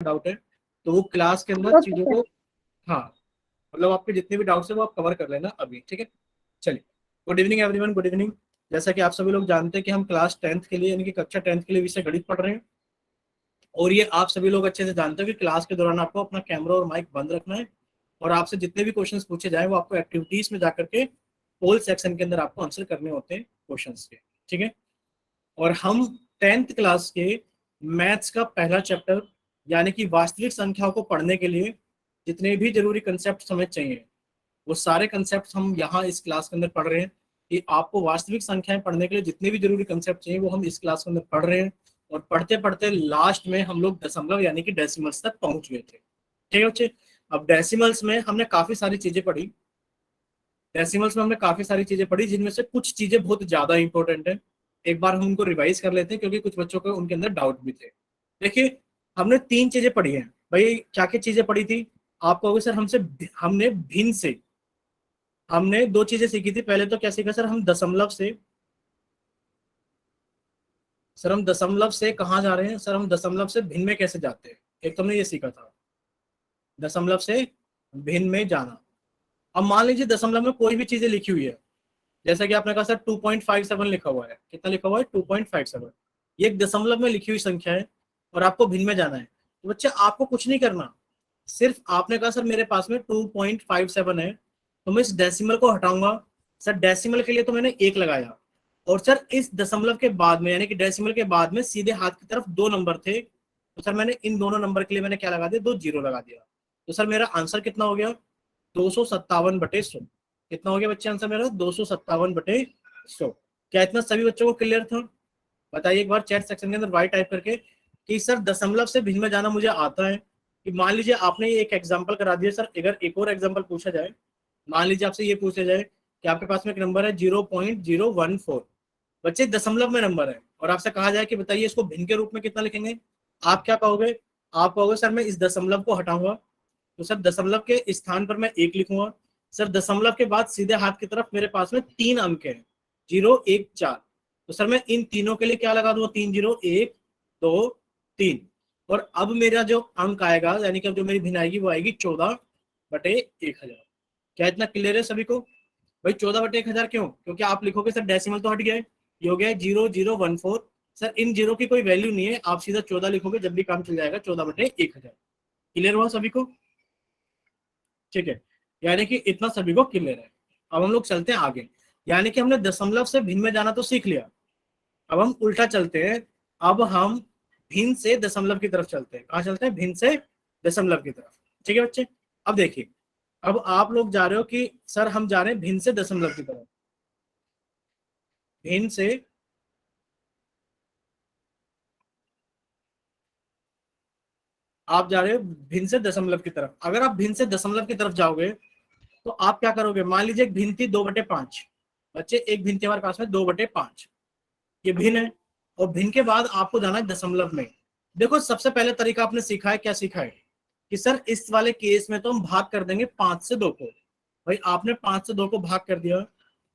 Doubt है तो वो क्लास के अंदर चीजों को, हाँ मतलब आपके जितने भी डाउट्स है वो आप कवर कर लेना अभी, ठीक है। चलिए, good evening everyone, good evening. जैसा कि आप सभी लोग जानते हैं कि हम क्लास 10th के लिए यानी कि कक्षा 10th के लिए विषय गणित पढ़ रहे हैं, और ये आप सभी लोग अच्छे से जानते हो कि क्लास के दौरान आपको अपना कैमरा और माइक बंद रखना है, और आपसे जितने भी क्वेश्चंस पूछे जाए वो आपको एक्टिविटीज में जाकर के पोल सेक्शन के अंदर आपको आंसर करने होते हैं क्वेश्चंस के, ठीक है। और हम 10th क्लास के मैथ्स का पहला चैप्टर यानी कि वास्तविक संख्याओं को पढ़ने के लिए जितने भी जरूरी कंसेप्ट हमें चाहिए वो सारे कंसेप्ट हम यहाँ इस क्लास के अंदर पढ़ रहे हैं। कि आपको वास्तविक संख्याएं पढ़ने के लिए जितने भी जरूरी कंसेप्ट चाहिए वो हम इस क्लास के अंदर पढ़ रहे हैं, और पढ़ते पढ़ते लास्ट में हम लोग दशमलव यानी कि डेसिमल्स तक पहुंच गए थे, ठीक है बच्चे। अब डेसिमल्स में हमने काफी सारी चीजें पढ़ी, डेसिमल्स में हमने काफी सारी चीजें पढ़ी जिनमें से कुछ चीजें बहुत ज्यादा इंपॉर्टेंट है। एक बार हम उनको रिवाइज कर लेते हैं क्योंकि कुछ बच्चों को उनके अंदर डाउट भी थे। देखिए, हमने 3 चीजें पढ़ी हैं भाई। क्या क्या चीजें पढ़ी थी? आप कहोगे सर हमसे हमने भिन्न से, हमने 2 चीजें सीखी थी। पहले तो क्या सीखा सर? हम दशमलव से, सर हम दशमलव से कहाँ जा रहे हैं? सर हम दशमलव से भिन्न में कैसे जाते हैं, एक तो हमने ये सीखा था, दशमलव से भिन्न में जाना। अब मान लीजिए दशमलव में कोई भी चीजें लिखी हुई है, जैसा कि आपने कहा सर 2.57 लिखा हुआ है, कितना लिखा हुआ है? 2.57। ये एक दशमलव में लिखी हुई संख्या है और आपको भिन्न में जाना है। तो बच्चे आपको कुछ नहीं करना, सिर्फ आपने कहा सर मेरे पास में 2.57 है तो मैं इस डेसिमल को हटाऊंगा। सर डेसिमल के लिए तो मैंने 1 लगाया, और सर इस दशमलव के बाद में यानी कि डेसिमल के बाद में सीधे हाथ की तरफ 2 नंबर थे, तो सर मैंने इन दोनों नंबर के लिए मैंने क्या लगा दिया? 2 जीरो लगा दिया। तो सर मेरा आंसर कितना हो गया? 257/100। कितना हो गया बच्चे आंसर मेरा? 257/100। क्या इतना सभी बच्चों को क्लियर था? बताइए एक बार चैट सेक्शन के अंदर वाई टाइप करके कि सर दशमलव से भिन्न में जाना मुझे आता है। कि मान लीजिए आपने एक एग्जांपल करा दिया सर, अगर एक और एग्जांपल पूछा जाए, मान लीजिए आपसे ये पूछा जाए कि आपके पास में एक नंबर है 0.014, बच्चे दशमलव में नंबर है, और आपसे कहा जाए कि बताइए इसको भिन्न के रूप में कितना लिखेंगे, आप क्या कहोगे? आप कहोगे सर मैं इस दशमलव को हटाऊंगा, तो सर दशमलव के स्थान पर मैं 1 लिखूंगा। सर दशमलव के बाद सीधे हाथ की तरफ मेरे पास में 3 अंक है, 014, तो सर मैं इन तीनों के लिए क्या लगा दूंगा? 3 0 1 2 3। और अब मेरा जो अंक आएगा यानी कि अब जो मेरी भिन्न आएगी वो आएगी 14/1000। क्या इतना क्लियर है सभी को? भाई 14/1000 क्यों? क्योंकि आप लिखोगे सर डेसिमल तो हट गया है, ये हो गया 0014। सर इन जीरो की कोई वैल्यू नहीं है, आप सीधा 14 लिखोगे जब भी काम चल जाएगा, 14/1000। क्लियर हुआ सभी को? ठीक है, यानी कि इतना सभी को क्लियर है। अब हम लोग चलते हैं आगे, यानी कि हमने दशमलव से भिन्न में जाना तो सीख लिया। अब हम उल्टा चलते हैं, अब हम भिन्न से दशमलव की तरफ चलते हैं। कहाँ चलते हैं? भिन्न से दशमलव की तरफ, ठीक है बच्चे। अब देखिए, अब आप लोग जा रहे हो कि सर हम जा रहे हैं भिन्न से दशमलव की तरफ, भिन्न से आप जा रहे हो भिन्न से दशमलव की तरफ। अगर आप भिन्न से दशमलव की तरफ जाओगे तो आप क्या करोगे? मान लीजिए एक भिन्न थी 2/5, बच्चे एक भिन्न थी हमारे पास में 2/5, ये भिन्न है, और भिन्न के बाद आपको जाना है दशमलव में। देखो सबसे पहले तरीका आपने सीखा है, क्या सीखा है? कि सर इस वाले केस में तो हम भाग कर देंगे 5 से 2 को। भाई आपने 5 से 2 को भाग कर दिया,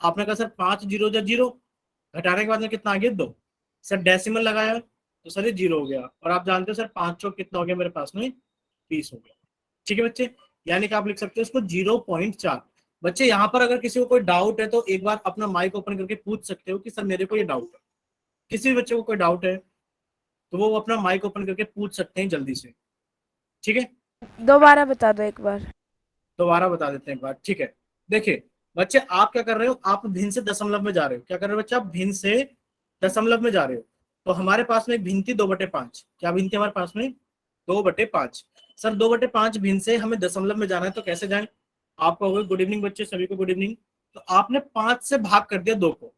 आपने कहा सर 5 जीरो जा जीरो, घटाने के बाद में कितना आ गया? 2। सर डेसिमल लगाया तो सर ये 0 हो गया, और आप जानते हो सर 5 चौक कितना हो गया मेरे पास में? 20 हो गया, ठीक है बच्चे। यानी कि आप लिख सकते हो इसको 0.4। बच्चे यहाँ पर अगर किसी को कोई डाउट है तो एक बार अपना माइक ओपन करके पूछ सकते हो कि सर मेरे को ये डाउट है। किसी भी बच्चे को कोई डाउट है तो वो अपना माइक ओपन करके पूछ सकते हैं जल्दी से, ठीक है। दोबारा बता दो एक बार। दोबारा बता देते हैं एक बार, ठीक है। देखिए बच्चे, आप क्या कर रहे हो? आप भिन्न से दशमलव में जा रहे हो। क्या कर रहे हो बच्चे? आप भिन्न से दशमलव में जा रहे हो। तो हमारे पास में एक भिन्न थी 2/5। क्या भिन्न थी हमारे पास में? 2/5। सर 2/5 भिन्न से हमें दशमलव में जाना है तो कैसे जाए? आप कहोगे गुड इवनिंग बच्चे, सभी को गुड इवनिंग। तो आपने 5 से भाग कर दिया 2 को।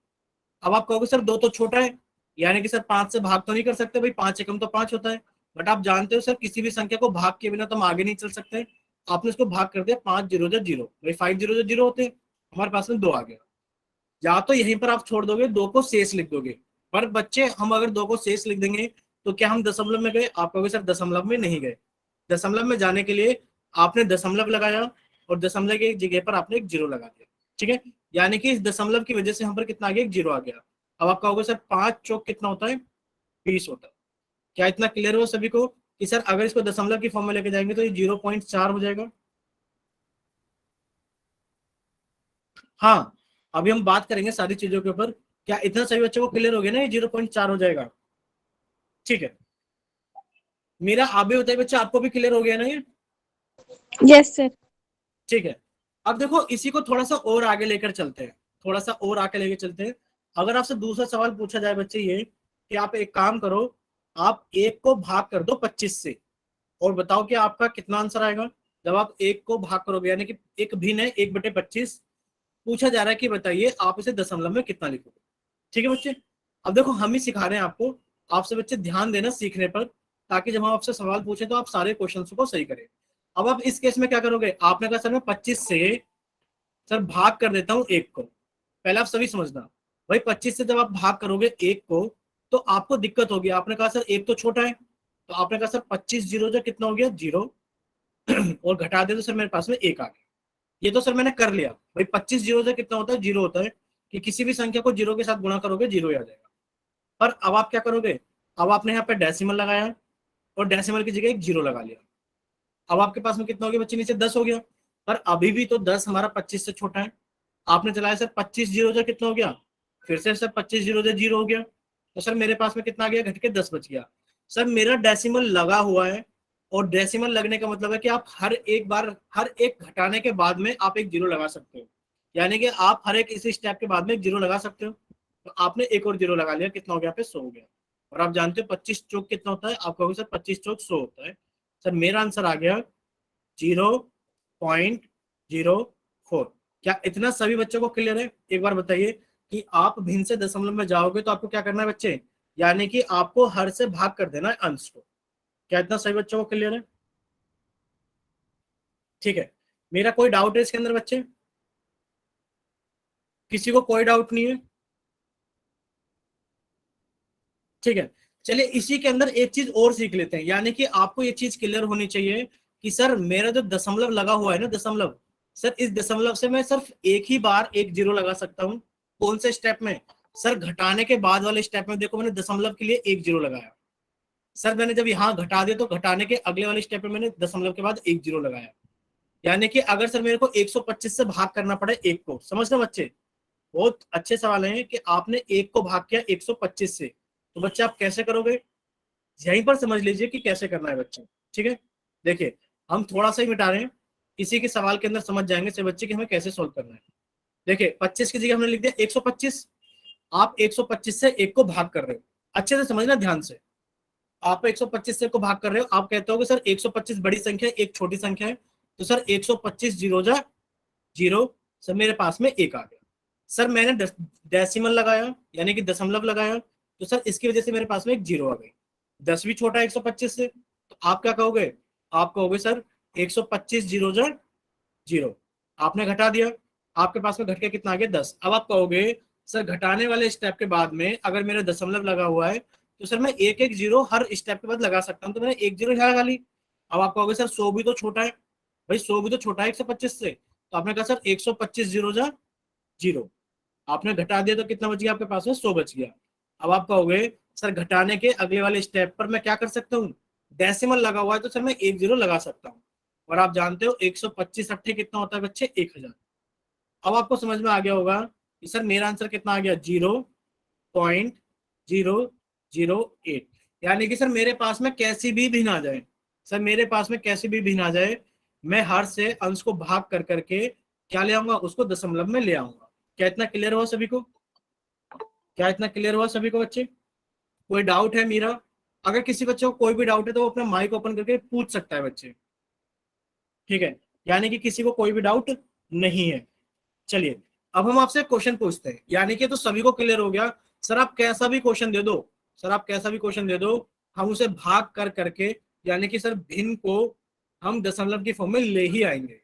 अब आप कहोगे सर 2 तो छोटा है, यानी कि सर 5 से भाग तो नहीं कर सकते भाई, 5 एकम तो 5 होता है। बट आप जानते हो सर किसी भी संख्या को भाग के बिना तो हम आगे नहीं चल सकते। आपने इसको भाग कर दिया 5 जीरो जा जीरो, भाई 5 जीरो जा जीरो होते हैं, हमारे पास में 2 आ गया। या तो यहीं पर आप छोड़ दोगे, 2 को शेष लिख दोगे। पर बच्चे हम अगर 2 को शेष लिख देंगे तो क्या हम दशमलव में गए? आप कहोगे सर दशमलव में नहीं गए। दशमलव में जाने के लिए आपने दशमलव लगाया और दशमलव की जगह पर आपने एक जीरो लगा दिया, ठीक है। यानी कि इस दशमलव की वजह से हम पर कितना आ गया? एक जीरो आ गया। अब आप कहोगे सर 5 चौक कितना होता है? 20 होता है। क्या इतना क्लियर हो सभी को? कि सर अगर इसको दशमलव की फॉर्म में लेके जाएंगे तो ये 0.4 हो जाएगा। हाँ, अभी हम बात करेंगे सारी चीजों के ऊपर। क्या इतना सभी बच्चों को क्लियर हो गया ना, ये 0.4 हो जाएगा? ठीक है, मेरा आप भी बताइए बच्चा, आपको भी क्लियर हो गया ना ये? Yes sir. ठीक है, अब देखो इसी को थोड़ा सा और आगे लेकर चलते हैं, थोड़ा सा और आगे लेकर चलते हैं। अगर आपसे दूसरा सवाल पूछा जाए बच्चे ये कि आप एक काम करो, आप एक को भाग कर दो 25 से और बताओ कि आपका कितना आंसर आएगा। जब आप एक को भाग करोगे यानी कि एक भिन्न है 1/25, पूछा जा रहा है कि बताइए आप इसे दशमलव में कितना लिखोगे। ठीक है बच्चे, अब देखो हम ही सिखा रहे हैं आपको, आपसे बच्चे ध्यान देना सीखने पर, ताकि जब हम आपसे सवाल पूछे तो आप सारे क्वेश्चन को सही करें। अब आप इस केस में क्या करोगे, आपने कहा सर मैं 25 से सर भाग कर देता हूं एक को। पहले आप सभी समझना भाई, 25 से जब आप भाग करोगे एक को तो आपको दिक्कत होगी। आपने कहा सर एक तो छोटा है, तो आपने कहा सर 25 जीरो जो कितना हो गया 0 और घटा दे तो सर मेरे पास में एक आ गया। ये तो सर मैंने कर लिया भाई, 25 जीरो से कितना होता है 0 होता है, कि किसी भी संख्या को 0 के साथ गुणा करोगे 0 ही आ जाएगा। पर अब आप क्या करोगे, अब आपने यहाँ पे डेसिमल लगाया और डेसिमल की जगह एक 0 लगा लिया। अब आपके पास में कितना हो गया बच्चे, नीचे 10 हो गया। पर अभी भी तो 10 हमारा 25 से छोटा है। आपने चलाया सर 25 जीरो से कितना हो गया, फिर से सर 25 जीरो से 0 हो गया, तो सर मेरे पास में कितना आ गया, घट के 10 बच गया। सर मेरा डेसिमल लगा हुआ है, और डेसिमल लगने का मतलब है कि आप हर एक बार, हर एक घटाने के बाद में आप एक 0 लगा सकते हो, यानी कि आप हर एक इसी स्टेप के बाद में एक 0 लगा सकते हो। तो आपने एक और 0 लगा लिया, कितना हो गया पे 100 हो गया। और आप जानते हो 25 चौक कितना होता है, आप कहोगे सर 25 चौक 100 होता है। सर मेरा आंसर आ गया 0.04। क्या इतना सभी बच्चों को क्लियर है? एक बार बताइए कि आप भिन्न से दशमलव में जाओगे तो आपको क्या करना है बच्चे, यानी कि आपको हर से भाग कर देना है अंश को। क्या इतना सभी बच्चों को क्लियर है? ठीक है, मेरा कोई डाउट है इसके अंदर बच्चे? किसी को कोई डाउट नहीं है? ठीक है, चलिए इसी के अंदर एक चीज और सीख लेते हैं, यानी कि आपको ये चीज क्लियर होनी चाहिए कि सर मेरा जो दशमलव लगा हुआ है ना, दशमलव, सर इस दशमलव से मैं सिर्फ एक ही बार एक 0 लगा सकता हूं। कौन से स्टेप में? सर घटाने के बाद वाले स्टेप में। देखो मैंने दशमलव के लिए एक 0 लगाया, सर मैंने जब यहाँ घटा दिया तो घटाने के अगले वाले स्टेप में मैंने दशमलव के बाद एक 0 लगाया। यानी कि अगर सर मेरे को 125 से भाग करना पड़े एक को, समझना बच्चे, बहुत अच्छे सवाल है कि आपने एक को भाग किया 125 से, तो बच्चे आप कैसे करोगे, यहीं पर समझ लीजिए कि कैसे करना है बच्चे। ठीक है, देखिए हम थोड़ा सा ही मिटा रहे हैं, इसी के सवाल के अंदर समझ जाएंगे से बच्चे कि हमें कैसे सोल्व करना है। देखिए 25 की जगह हमने लिख दिया 125, आप 125 से एक को भाग कर रहे हो, अच्छे से समझना ध्यान से। आप 125 से को भाग कर रहे हो, आप कहते हो सर 125 बड़ी संख्या है, एक छोटी संख्या है, तो सर 125 जीरो जा 0, सर मेरे पास में एक आ गया। सर मैंने डेसिमल लगाया यानी कि दशमलव लगाया, तो सर इसकी वजह से मेरे पास में एक 0 आ गई। 10 भी छोटा है 125 से, तो आप क्या कहोगे, आप कहोगे सर 125 जीरो जा 0, आपने घटा दिया, आपके पास में घट के कितना आ गया 10। अब आप कहोगे सर घटाने वाले स्टेप के बाद में अगर मेरा दशमलव लगा हुआ है तो सर मैं एक एक 0 हर स्टेप के बाद लगा सकता हूँ, तो मैंने एक 0 यहाँ लगा ली। अब आप कहोगे सर 100 भी तो छोटा है, भाई 100 भी तो छोटा है 125 से, तो आपने कहा सर 125 जीरो जा 0, आपने घटा दिया तो कितना बच गया आपके पास में 100 बच गया। अब आप कहोगे सर घटाने के अगले वाले स्टेप पर मैं क्या कर सकता हूँ, डेसिमल लगा हुआ है तो सर मैं एक 0 लगा सकता हूँ। और आप जानते हो 125 अट्ठे कितना होता है बच्चे 1000। अब आपको समझ में आ गया होगा कि सर मेरा आंसर कितना आ गया 0.008, यानी कि सर मेरे पास में कैसी भी भिन्न आ जाए, सर मेरे पास में कैसी भी भिन्न आ जाए, मैं हर से अंश को भाग कर करके क्या ले आऊंगा, उसको दशमलव में ले आऊंगा। क्या इतना क्लियर हुआ सभी को? क्या इतना क्लियर हुआ सभी को बच्चे? कोई डाउट है मेरा? अगर किसी बच्चे को कोई भी डाउट है तो वो अपना माइक ओपन करके पूछ सकता है बच्चे। ठीक है, यानी कि किसी को कोई भी डाउट नहीं है। चलिए अब हम आपसे क्वेश्चन पूछते हैं, यानी कि तो सभी को क्लियर हो गया, सर आप कैसा भी क्वेश्चन दे दो, सर आप कैसा भी क्वेश्चन दे दो, हम उसे भाग कर करके यानी कि सर भिन्न को हम दशमलव की फॉर्म में ले ही आएंगे।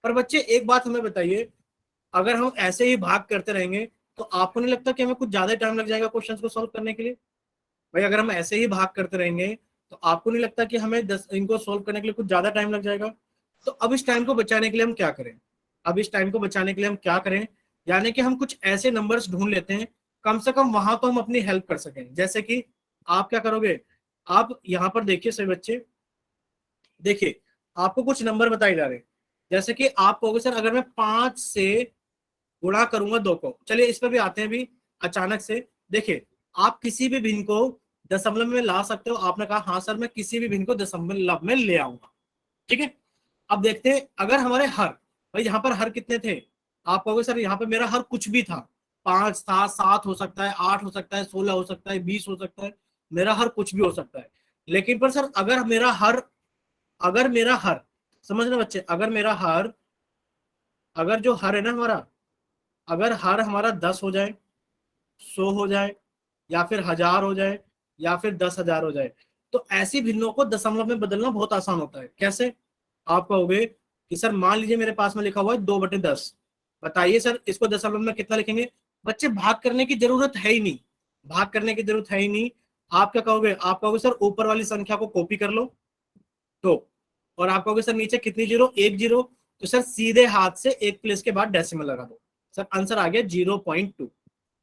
पर बच्चे एक बात हमें बताइए, अगर हम ऐसे ही भाग करते रहेंगे तो आपको नहीं लगता कि हमें कुछ ज्यादा टाइम लग जाएगा क्वेश्चन को सॉल्व करने के लिए? भाई अगर हम ऐसे ही भाग करते रहेंगे तो आपको नहीं लगता कि हमें इनको सोल्व करने के लिए कुछ ज्यादा टाइम लग जाएगा? तो अब इस टाइम को बचाने के लिए हम क्या करें, अब इस टाइम को बचाने के लिए हम क्या करें, यानी कि हम कुछ ऐसे नंबर्स ढूंढ लेते हैं, कम से कम वहां तो हम अपनी हेल्प कर सकें। जैसे कि आप क्या करोगे, आप यहाँ पर देखिए सभी बच्चे, देखिए आपको कुछ नंबर बताए जा रहे हैं, जैसे कि आप कहोगे सर अगर मैं 5 से गुणा करूंगा 2 को, चलिए इस पर भी आते हैं भी अचानक से। देखिए आप किसी भी भिन्न को दशमलव में ला सकते हो, आपने कहा हाँ सर मैं किसी भी भिन्न को दशमलव में ले आऊंगा, ठीक है। अब देखते हैं अगर हमारे हर, भाई यहाँ पर हर कितने थे, आप कहोगे सर यहाँ पे मेरा हर कुछ भी था, 5 था, 7 हो सकता है, 8 हो सकता है, 16 हो सकता है, 20 हो सकता है, मेरा हर कुछ भी हो सकता है। लेकिन पर सर अगर मेरा हर, समझना बच्चे, अगर मेरा हर, अगर जो हर है ना हमारा, अगर हर हमारा 10 हो जाए, 100 हो जाए, या फिर 1000 हो जाए, या फिर 10,000 हो जाए, तो ऐसी भिन्नों को दशमलव में बदलना बहुत आसान होता है। कैसे? आप कहोगे कि सर मान लीजिए मेरे पास में लिखा हुआ है 2/10, बताइए सर इसको दशमलव में कितना लिखेंगे? बच्चे भाग करने की जरूरत है ही नहीं, भाग करने की जरूरत है ही नहीं। आप क्या कहोगे? आप कहोगे सर ऊपर वाली संख्या को कॉपी कर लो, तो, और आप कहोगे सर नीचे कितनी जीरो? 1 जीरो, तो सर सीधे हाथ से एक प्लेस के बाद डेसिमल लगा दो, सर आंसर आ गया 0.2।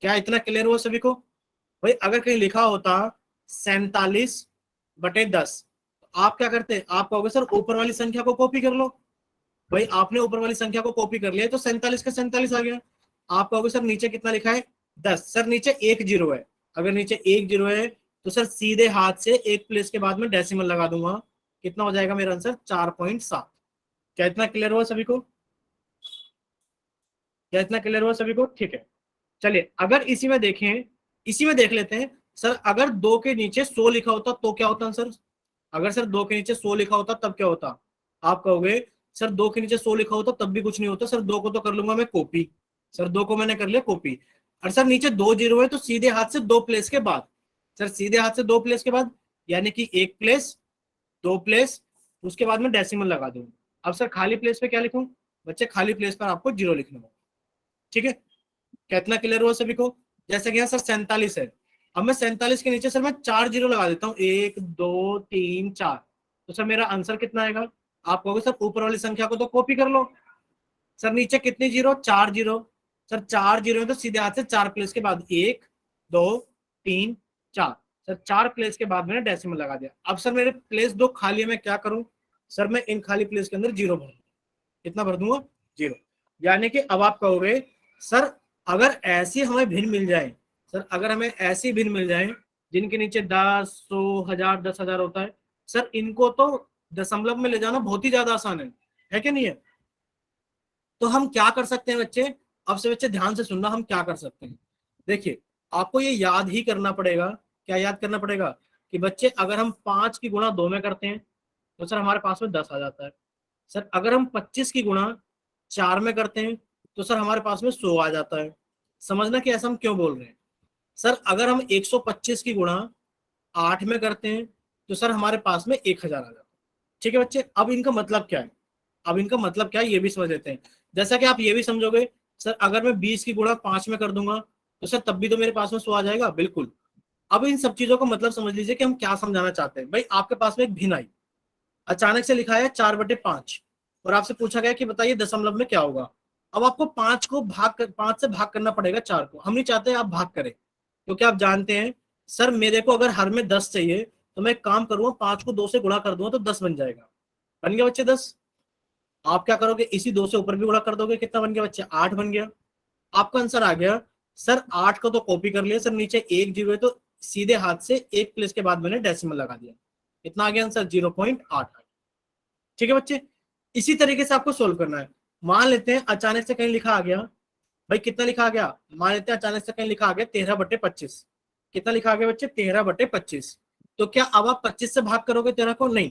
क्या इतना क्लियर हुआ सभी को? भाई अगर कहीं लिखा होता 47/10, तो आप क्या करते? आप कहोगे सर ऊपर वाली संख्या को कॉपी कर लो, भाई आपने ऊपर वाली संख्या को कॉपी कर लिया तो 47 का 47 आ गया। आप कहोगे सर नीचे कितना लिखा है? 10, सर नीचे 1 जीरो है, अगर नीचे 1 जीरो है तो सर सीधे हाथ से एक प्लेस के बाद में डेसिमल लगा दूंगा, कितना हो जाएगा मेरा आंसर? 4.7। क्या इतना क्लियर हुआ सभी को? क्या इतना क्लियर हुआ सभी को? ठीक है, चलिए अगर इसी में देखें, इसी में देख लेते हैं, सर अगर 2 के नीचे 100 लिखा होता तो क्या होता सर? अगर सर 2 के नीचे 100 लिखा होता तब क्या होता? आप कहोगे सर 2 के नीचे 100 लिखा होता तब भी कुछ नहीं होता, सर 2 को तो कर लूंगा मैं कॉपी, सर 2 को मैंने कर लिया कॉपी। और सर नीचे 2 जीरो है तो सीधे हाथ से 2 प्लेस के बाद, सर सीधे हाथ से 2 प्लेस के बाद, यानी कि 1 प्लेस, 2 प्लेस, उसके बाद में डेसिमल लगा दूं। अब सर खाली प्लेस पे क्या लिखूं? बच्चे खाली प्लेस पर आपको 0 लिखना होगा, ठीक है। कितना क्लियर हुआ सभी को? जैसे कि यहाँ सर 47 है, अब मैं 47 के नीचे सर मैं 4 जीरो लगा देता हूँ, 1 2 3 4, तो सर मेरा आंसर कितना आएगा? आप कहोगे सर ऊपर वाली संख्या को तो कॉपी कर लो, सर नीचे कितनी जीरो? 4 जीरो, सर 4 जीरो है तो सीधे हाथ से 4 प्लेस के बाद 1 2 3 4, सर 4 प्लेस के बाद मैंने डेसिमल लगा दिया। अब सर मेरे प्लेस 2 खाली है, मैं क्या करूं? सर मैं इन खाली प्लेस के अंदर 0 भर दूंगा, कितना भर दूंगा? 0। यानी कि अब आप कहोगे सर अगर ऐसी हमें भिन्न मिल जाए, सर अगर हमें ऐसी भिन्न मिल जाए जिनके नीचे 10 100 1000 10,000 होता है, सर इनको तो दशमलव में ले जाना बहुत ही ज्यादा आसान है कि नहीं है? तो हम क्या कर सकते हैं बच्चे? अब से बच्चे ध्यान से सुनना, हम क्या कर सकते हैं। देखिए आपको ये याद ही करना पड़ेगा, क्या याद करना पड़ेगा? कि बच्चे अगर हम 5 की गुणा 2 में करते हैं तो सर हमारे पास में 10 आ जाता है। सर अगर हम 25 की गुणा 4 में करते हैं तो सर हमारे पास में 100 आ जाता है। समझना कि ऐसा हम क्यों बोल रहे हैं। सर अगर हम 125 की गुणा 8 में करते हैं तो सर हमारे पास में 1000 आ जाता है। ठीक है बच्चे, अब इनका मतलब क्या है? अब इनका मतलब क्या है ये भी समझ लेते हैं। जैसा कि आप ये भी समझोगे, सर अगर मैं 20 की गुणा 5 में कर दूंगा तो सर तब भी तो मेरे पास में 100 आ जाएगा, बिल्कुल। अब इन सब चीजों का मतलब समझ लीजिए कि हम क्या समझाना चाहते हैं। भाई आपके पास में एक भिन्न आई, अचानक से लिखा है 4/5, और आपसे पूछा गया कि बताइए दशमलव में क्या होगा। अब आपको 5 से भाग करना पड़ेगा 4 को। हम नहीं चाहते आप भाग करें, क्योंकि आप जानते हैं सर मेरे को अगर हर में 10 चाहिए तो मैं एक काम करूंगा, 5 को 2 से गुणा कर दूंगा तो 10 बन जाएगा। बन गया बच्चे 10। आप क्या करोगे? इसी 2 से ऊपर भी गुणा कर दोगे, कितना बन गया बच्चे? 8 बन गया। आपका आंसर आ गया। सर 8 को तो कॉपी कर लिया, सर नीचे 1 जीरो है तो सीधे हाथ से एक प्लेस के बाद मैंने डेसिमल लगा दिया, कितना आ गया आंसर? 0.8। ठीक है बच्चे, इसी तरीके से आपको सोल्व करना है। मान लेते हैं अचानक से कहीं लिखा आ गया, भाई कितना लिखा आ गया? मान लेते हैं अचानक से कहीं लिखा आ गया 13/25। कितना लिखा आ गया बच्चे? 13/25। तो क्या अब आप 25 से भाग करोगे 13 को? नहीं,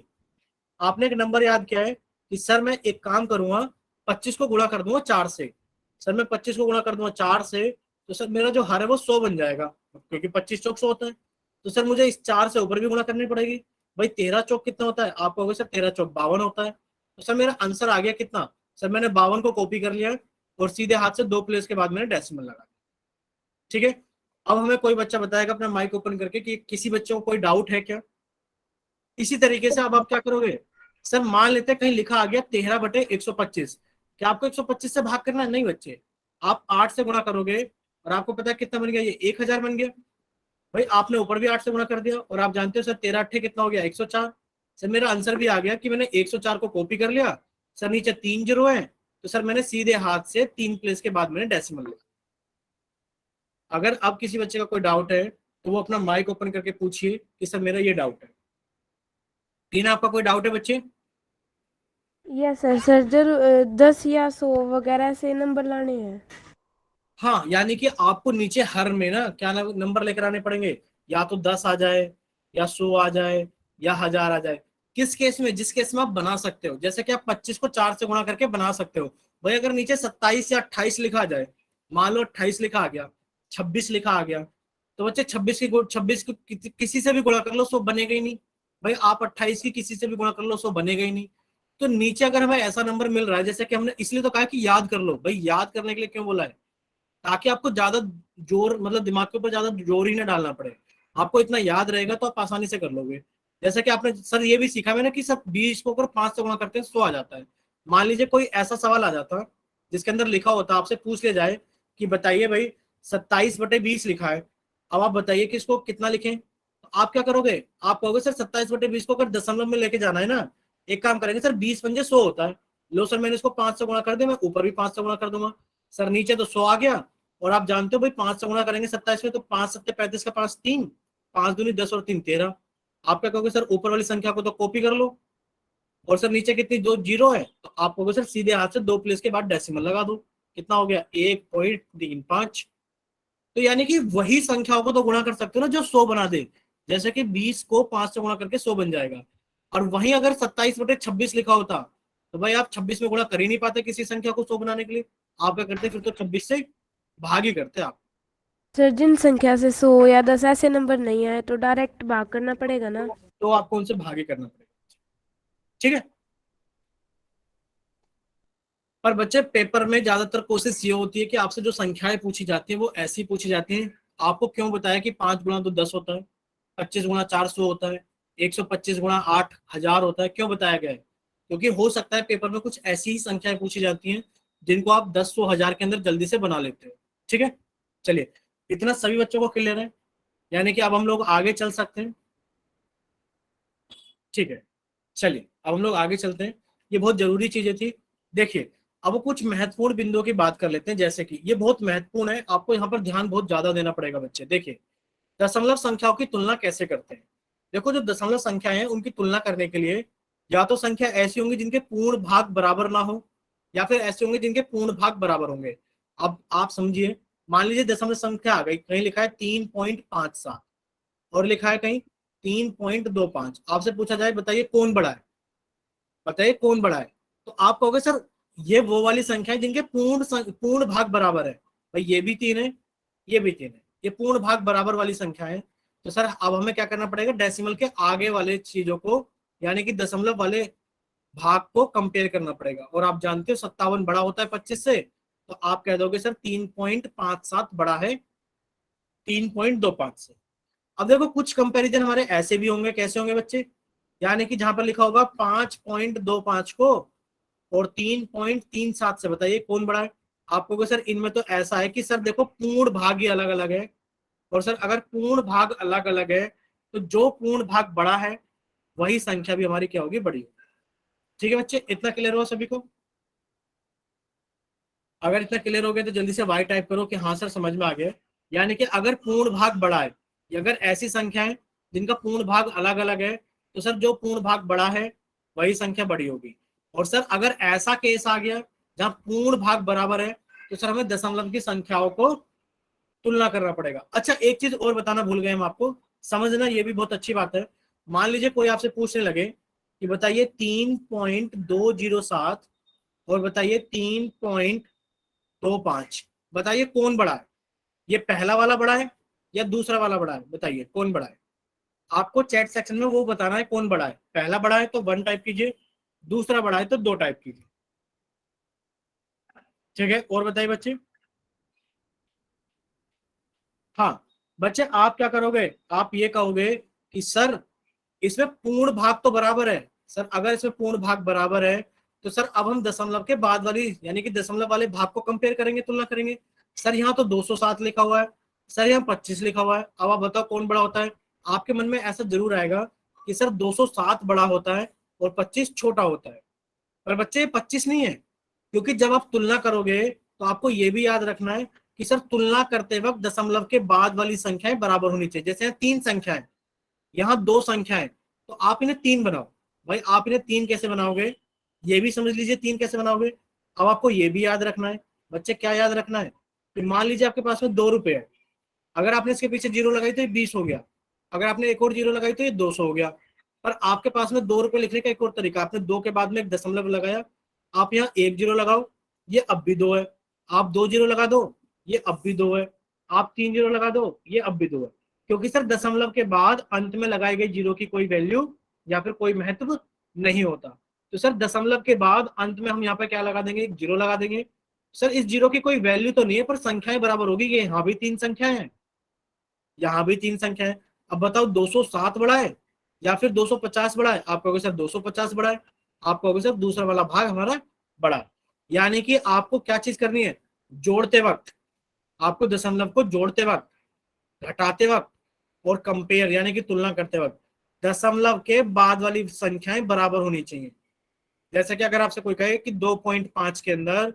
आपने एक नंबर याद किया है कि सर मैं एक काम करूंगा, 25 को गुणा कर दूंगा 4 से। सर मैं 25 को गुणा कर दूंगा 4 से तो सर मेरा जो हर है वो 100 बन जाएगा, क्योंकि 25 चौक 100 होता है। तो सर मुझे इस 4 से ऊपर भी गुणा करनी पड़ेगी। भाई 13 चौक कितना होता है? आप कहोगे सर 13 चौक 52 होता है। तो सर मेरा आंसर आ गया कितना? सर मैंने 52 को कॉपी कर लिया और सीधे हाथ से 2 प्लेस के बाद मैंने डेसिमल लगा दिया। ठीक है, अब हमें कोई बच्चा बताएगा अपना माइक ओपन करके कि किसी बच्चे को कोई डाउट है क्या? इसी तरीके से अब आप क्या करोगे? सर मान लेते हैं कहीं लिखा आ गया 13/125। क्या आपको 125 से भाग करना है? नहीं बच्चे, आप 8 से गुणा करोगे और आपको पता है कितना बन गया? ये 1000 बन गया। भाई आपने ऊपर भी 8 से गुणा कर दिया और आप जानते हो सर 13 8 कितना हो गया 104। सर मेरा आंसर भी आ गया कि मैंने 104 को कॉपी कर लिया। सर नीचे 3 जीरो है तो सर मैंने सीधे हाथ से 3 प्लेस के बाद मैंने डेसिमल लिया। अगर अब किसी बच्चे का कोई डाउट है तो वो अपना माइक ओपन करके पूछिए कि सर मेरा ये डाउट है। तीन आपका कोई डाउट है बच्चे? Yes sir. सर जरूर 10 या 100 वगैरह से नंबर लाने हैं। हाँ यानी कि आपको नीचे हर में ना क्या नंबर लेकर आने पड़ेंगे, या तो 10 आ जाए या 100 आ जाए या 1000 आ जाए। किस केस में? जिस केस में आप बना सकते हो, जैसे कि आप 25 को 4 से गुणा करके बना सकते हो। भाई अगर नीचे 27 या 28 लिखा आ जाए, मान लो 28 लिखा आ गया, 26 लिखा आ गया, तो बच्चे 26 को किसी से भी गुणा कर लो 100 बनेगा ही नहीं। भाई आप 28 की किसी से भी गुणा कर लो 100 बनेगा ही नहीं। तो नीचे अगर हमें ऐसा नंबर मिल रहा है, जैसे कि हमने इसलिए तो कहा कि याद कर लो। भाई याद करने के लिए क्यों बोला है? ताकि आपको ज्यादा जोर, मतलब दिमाग के ऊपर ज्यादा जोर ही ना डालना पड़े। आपको इतना याद रहेगा तो आप आसानी से कर लोगे। जैसे कि आपने सर ये भी सीखा मैंने कि सर 20 को अगर 5 से गुणा करते हैं 100 आ जाता है। मान लीजिए कोई ऐसा सवाल आ जाता जिसके अंदर लिखा होता, आपसे पूछ लिया जाए कि बताइए भाई 27/20 लिखा है, अब आप बताइए कि इसको कितना लिखें। तो आप क्या करोगे? आप कहोगे सर 27/20 को अगर दशमलव में लेके जाना है ना, एक काम करेंगे सर 20 × 100 होता है। लो सर मैंने इसको 5 से गुणा कर दिया, मैं ऊपर भी 5 से गुणा कर दूंगा। सर नीचे तो 100 आ गया, और आप जानते हो भाई 5 से गुणा करेंगे 27 में तो 5 7 35 का 5 3, 5 दूनी 10 और 3 13। आप क्या कहोगे? सर ऊपर वाली संख्या को तो कॉपी कर लो, और सर नीचे कितनी दो जीरो है तो आप कहोगे सर सीधे हाथ से 2 प्लेस के बाद डेसिमल लगा दो। कितना हो गया? 1.35। तो यानी कि वही संख्याओं को तो गुणा कर सकते हो ना जो 100 बना दे। जैसे कि 20 को 5 से गुणा करके 100 बन जाएगा। और वहीं अगर 27/26 लिखा होता तो भाई आप 26 में गुणा कर ही नहीं पाते किसी संख्या को 100 बनाने के लिए। आप क्या करते? फिर तो 26 से भाग ही करते आप। सर जिन संख्या से 100 या 10 ऐसे नंबर नहीं आए तो डायरेक्ट भाग करना पड़ेगा ना। तो आपको उनसे भागे करना पड़ेगा। ठीक है। पर बच्चे पेपर में ज्यादातर कोशिश ये होती है कि आपसे जो संख्याएं पूछी जाती हैं वो ऐसी पूछी जाती हैं। आपको क्यों बताया कि 5 गुणा 2 10 होता है, 25 गुणा 4 100 होता है, 125 गुणा 8 1000 होता है? क्यों बताया गया है? क्योंकि हो सकता है पेपर में कुछ ऐसी ही संख्याएं पूछी जाती हैं जिनको आप 10 100 1000 के अंदर जल्दी से बना लेते हो। ठीक है। चलिए, इतना सभी बच्चों को क्लियर है, यानी कि अब हम लोग आगे चल सकते हैं। ठीक है, चलिए अब हम लोग आगे चलते हैं। ये बहुत जरूरी चीजें थी। देखिए अब कुछ महत्वपूर्ण बिंदुओं की बात कर लेते हैं, जैसे कि ये बहुत महत्वपूर्ण है, आपको यहाँ पर ध्यान बहुत ज्यादा देना पड़ेगा बच्चे। देखिए दशमलव संख्याओं की तुलना कैसे करते हैं। देखो जो दशमलव संख्या है उनकी तुलना करने के लिए या तो संख्या ऐसी होंगी जिनके पूर्ण भाग बराबर ना हो, या फिर ऐसे होंगे जिनके पूर्ण भाग बराबर होंगे। अब आप समझिए, मान लीजिए दशमलव संख्या आ गई, कहीं लिखा है 3.57 और लिखा है कहीं 3.25। आपसे पूछा जाए बताइए कौन बड़ा है, बताइए कौन बड़ा है। तो आप कहोगे सर ये वो वाली संख्या है जिनके पूर्ण भाग बराबर है। भाई ये भी 3 है, ये भी 3 है, ये पूर्ण भाग बराबर वाली संख्या है। तो सर अब हमें क्या करना पड़ेगा? डेसिमल के आगे वाले चीजों को, यानी कि दशमलव वाले भाग को कंपेयर करना पड़ेगा। और आप जानते हो 57 बड़ा होता है 25 से, तो आप कह दोगे सर 3.57 बड़ा है 3.25 से। अब देखो कुछ कंपैरिजन हमारे ऐसे भी होंगे, कैसे होंगे बच्चे? यानी कि जहां पर लिखा होगा 5.25 को और 3.37 से, बताइए कौन बड़ा है। आपको सर इनमें तो ऐसा है कि सर देखो पूर्ण भाग ही अलग अलग है, और सर अगर पूर्ण भाग अलग अलग है तो जो पूर्ण भाग बड़ा है वही संख्या भी हमारी क्या होगी? बड़ी होगी। ठीक है बच्चे, इतना क्लियर हुआ सभी को? अगर इतना क्लियर हो गया तो जल्दी से वाई टाइप करो कि हाँ सर समझ में आ गया। यानी कि अगर पूर्ण भाग बड़ा है, या अगर ऐसी संख्या है जिनका पूर्ण भाग अलग अलग है, तो सर जो पूर्ण भाग बड़ा है वही संख्या बड़ी होगी। और सर अगर ऐसा केस आ गया जहां पूर्ण भाग बराबर है, तो सर हमें दशमलव की संख्याओं को तुलना करना पड़ेगा। अच्छा एक चीज और बताना भूल गए हम आपको, समझना ये भी बहुत अच्छी बात है। मान लीजिए कोई आपसे पूछने लगे कि बताइए 3.207 और बताइए 3.25, बताइए कौन बड़ा है? ये पहला वाला बड़ा है या दूसरा वाला बड़ा है? बताइए कौन बड़ा है? आपको चैट सेक्शन में वो बताना है कौन बड़ा है। पहला बड़ा है तो 1 टाइप कीजिए, दूसरा बड़ा है तो 2 टाइप कीजिए। ठीक है, और बताइए बच्चे। हाँ बच्चे आप क्या करोगे? आप ये कहोगे कि सर इसमें पूर्ण भाग तो बराबर है। सर अगर इसमें पूर्ण भाग बराबर है तो सर अब हम दशमलव के बाद वाली, यानी कि दशमलव वाले भाग को कंपेयर करेंगे, तुलना करेंगे। सर यहाँ तो 207 लिखा हुआ है, सर यहाँ 25 लिखा हुआ है। अब आप बताओ कौन बड़ा होता है। आपके मन में ऐसा जरूर आएगा कि सर 207 बड़ा होता है और 25 छोटा होता है, पर बच्चे 25 नहीं है, क्योंकि जब आप तुलना करोगे तो आपको ये भी याद रखना है कि सर तुलना करते वक्त दशमलव के बाद वाली संख्याएं बराबर होनी चाहिए। जैसे यहाँ 3 संख्याएं, यहाँ 2 संख्याएं, तो आप इन्हें 3 बनाओ। भाई आप इन्हें 3 कैसे बनाओगे, ये भी समझ लीजिए 3 कैसे बनाओगे। अब आपको ये भी याद रखना है बच्चे, क्या याद रखना है कि मान लीजिए आपके पास में 2 रुपए है, अगर आपने इसके पीछे 0 लगाई तो ये 20 हो गया, अगर आपने एक और 0 लगाई तो ये 200 हो गया। पर आपके पास में 2 रुपए लिखने का एक और तरीका, आपने 2 के बाद में एक दशमलव लगाया, आप यहाँ 1 0 लगाओ, ये अब भी 2 है। आप 2 0 लगा दो, ये अब भी 2 है। आप 3 0 लगा दो, ये अब भी 2 है। क्योंकि सर दशमलव के बाद अंत में लगाई गई 0 की कोई वैल्यू या फिर कोई महत्व नहीं होता। तो सर दशमलव के बाद अंत में हम यहाँ पे क्या लगा देंगे, 0 लगा देंगे। सर इस 0 की कोई वैल्यू तो नहीं है, पर संख्याएं बराबर होगी। ये यहाँ भी 3 संख्याएं हैं, यहाँ भी 3 संख्या है। अब बताओ 207 बड़ा है या फिर 250 बड़ा है। आप कहोगे सर 250 बड़ा है, आप कहोगे सर दूसरा वाला भाग हमारा बड़ा है। यानी कि आपको क्या चीज करनी है, जोड़ते वक्त, आपको दशमलव को जोड़ते वक्त, घटाते वक्त और कंपेयर यानी कि तुलना करते वक्त दशमलव के बाद वाली संख्याएं बराबर होनी चाहिए। जैसे कि अगर आपसे कोई कहे कि 2.5 के अंदर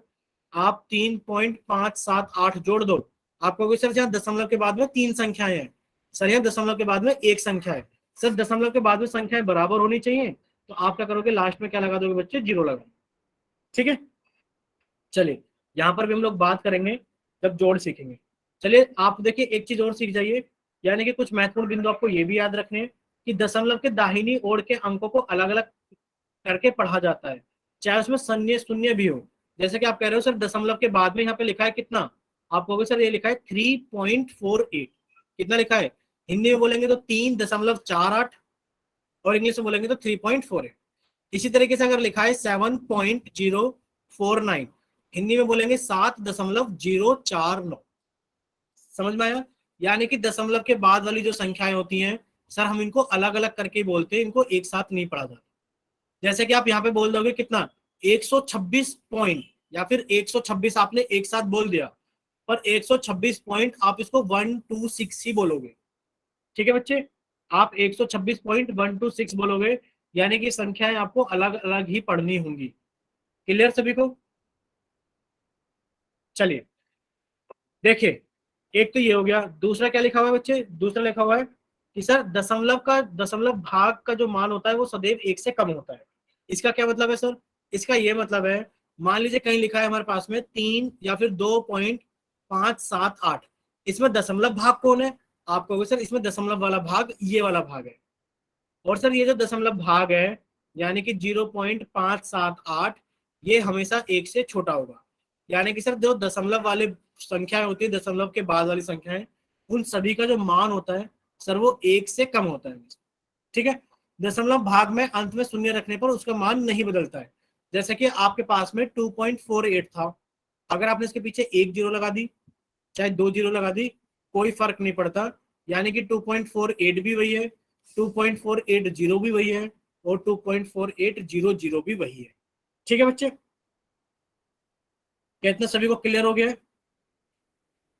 आप 3.578 जोड़ दो, आप कहोगे सर यहाँ दशमलव के बाद में 3 संख्याएं हैं, सर यहाँ दशमलव के बाद में 1 संख्या है। सर दशमलव के बाद में संख्याएं बराबर होनी चाहिए, तो आप क्या करोगे, लास्ट में क्या लगा दोगे बच्चे, 0 लगा। ठीक है, चलिए यहाँ पर भी हम लोग बात करेंगे जब जोड़ सीखेंगे। चलिए आप देखिए एक चीज और सीख जाइए, यानी कि कुछ महत्वपूर्ण बिंदु आपको ये भी याद रखने हैं कि दशमलव के दाहिनी ओर के अंकों को अलग अलग करके पढ़ा जाता है, चाहे उसमें शून्य शून्य भी हो। जैसे कि आप कह रहे हो सर दशमलव के बाद में यहाँ पे लिखा है कितना, आप कहोगे सर ये लिखा है 3.48। कितना लिखा है, हिंदी में बोलेंगे तो 3.48 और इंग्लिश में बोलेंगे तो 3.48। इसी तरीके से अगर लिखा है 7.049, हिंदी में बोलेंगे 7.049। समझ में आया। यानी कि दशमलव के बाद वाली जो संख्याएं होती हैं सर हम इनको अलग अलग करके बोलते हैं, इनको एक साथ नहीं पढ़ा जाता। जैसे कि आप यहाँ पे बोल दोगे कितना, 126 पॉइंट या फिर 126 आपने एक साथ बोल दिया, पर 126 पॉइंट आप इसको 126 ही बोलोगे। ठीक है बच्चे, आप 126.126 बोलोगे, यानी कि संख्याएं आपको अलग अलग ही पढ़नी होंगी। क्लियर सभी को। चलिए देखिए, एक तो ये हो गया, दूसरा क्या लिखा हुआ है बच्चे, दूसरा लिखा हुआ है कि सर दशमलव भाग का जो मान होता है वो सदैव 1 से कम होता है। इसका क्या मतलब है सर, इसका ये मतलब है, मान लीजिए कहीं लिखा है हमारे पास में 3 या फिर 2.578, इसमें दशमलव भाग कौन है, आप कहोगे सर इसमें दशमलव वाला भाग ये वाला भाग है। और सर ये जो दशमलव भाग है यानी कि 0.578 ये हमेशा 1 से छोटा होगा। यानी कि सर जो दशमलव वाले संख्याएं होती है, दशमलव के बाद वाली संख्याएं, उन सभी का जो मान होता है सर वो 1 से कम होता है। ठीक है, दशमलव भाग में अंत में शून्य रखने पर उसका मान नहीं बदलता है। जैसे कि आपके पास में 2.48 था, अगर आपने इसके पीछे 1 0 लगा दी चाहे 2 0 लगा दी, कोई फर्क नहीं पड़ता। यानी कि 2.48 भी वही है, 2.480 भी वही है और 2.4800 भी वही है। ठीक है बच्चे, क्या इतना सभी को क्लियर हो गया है।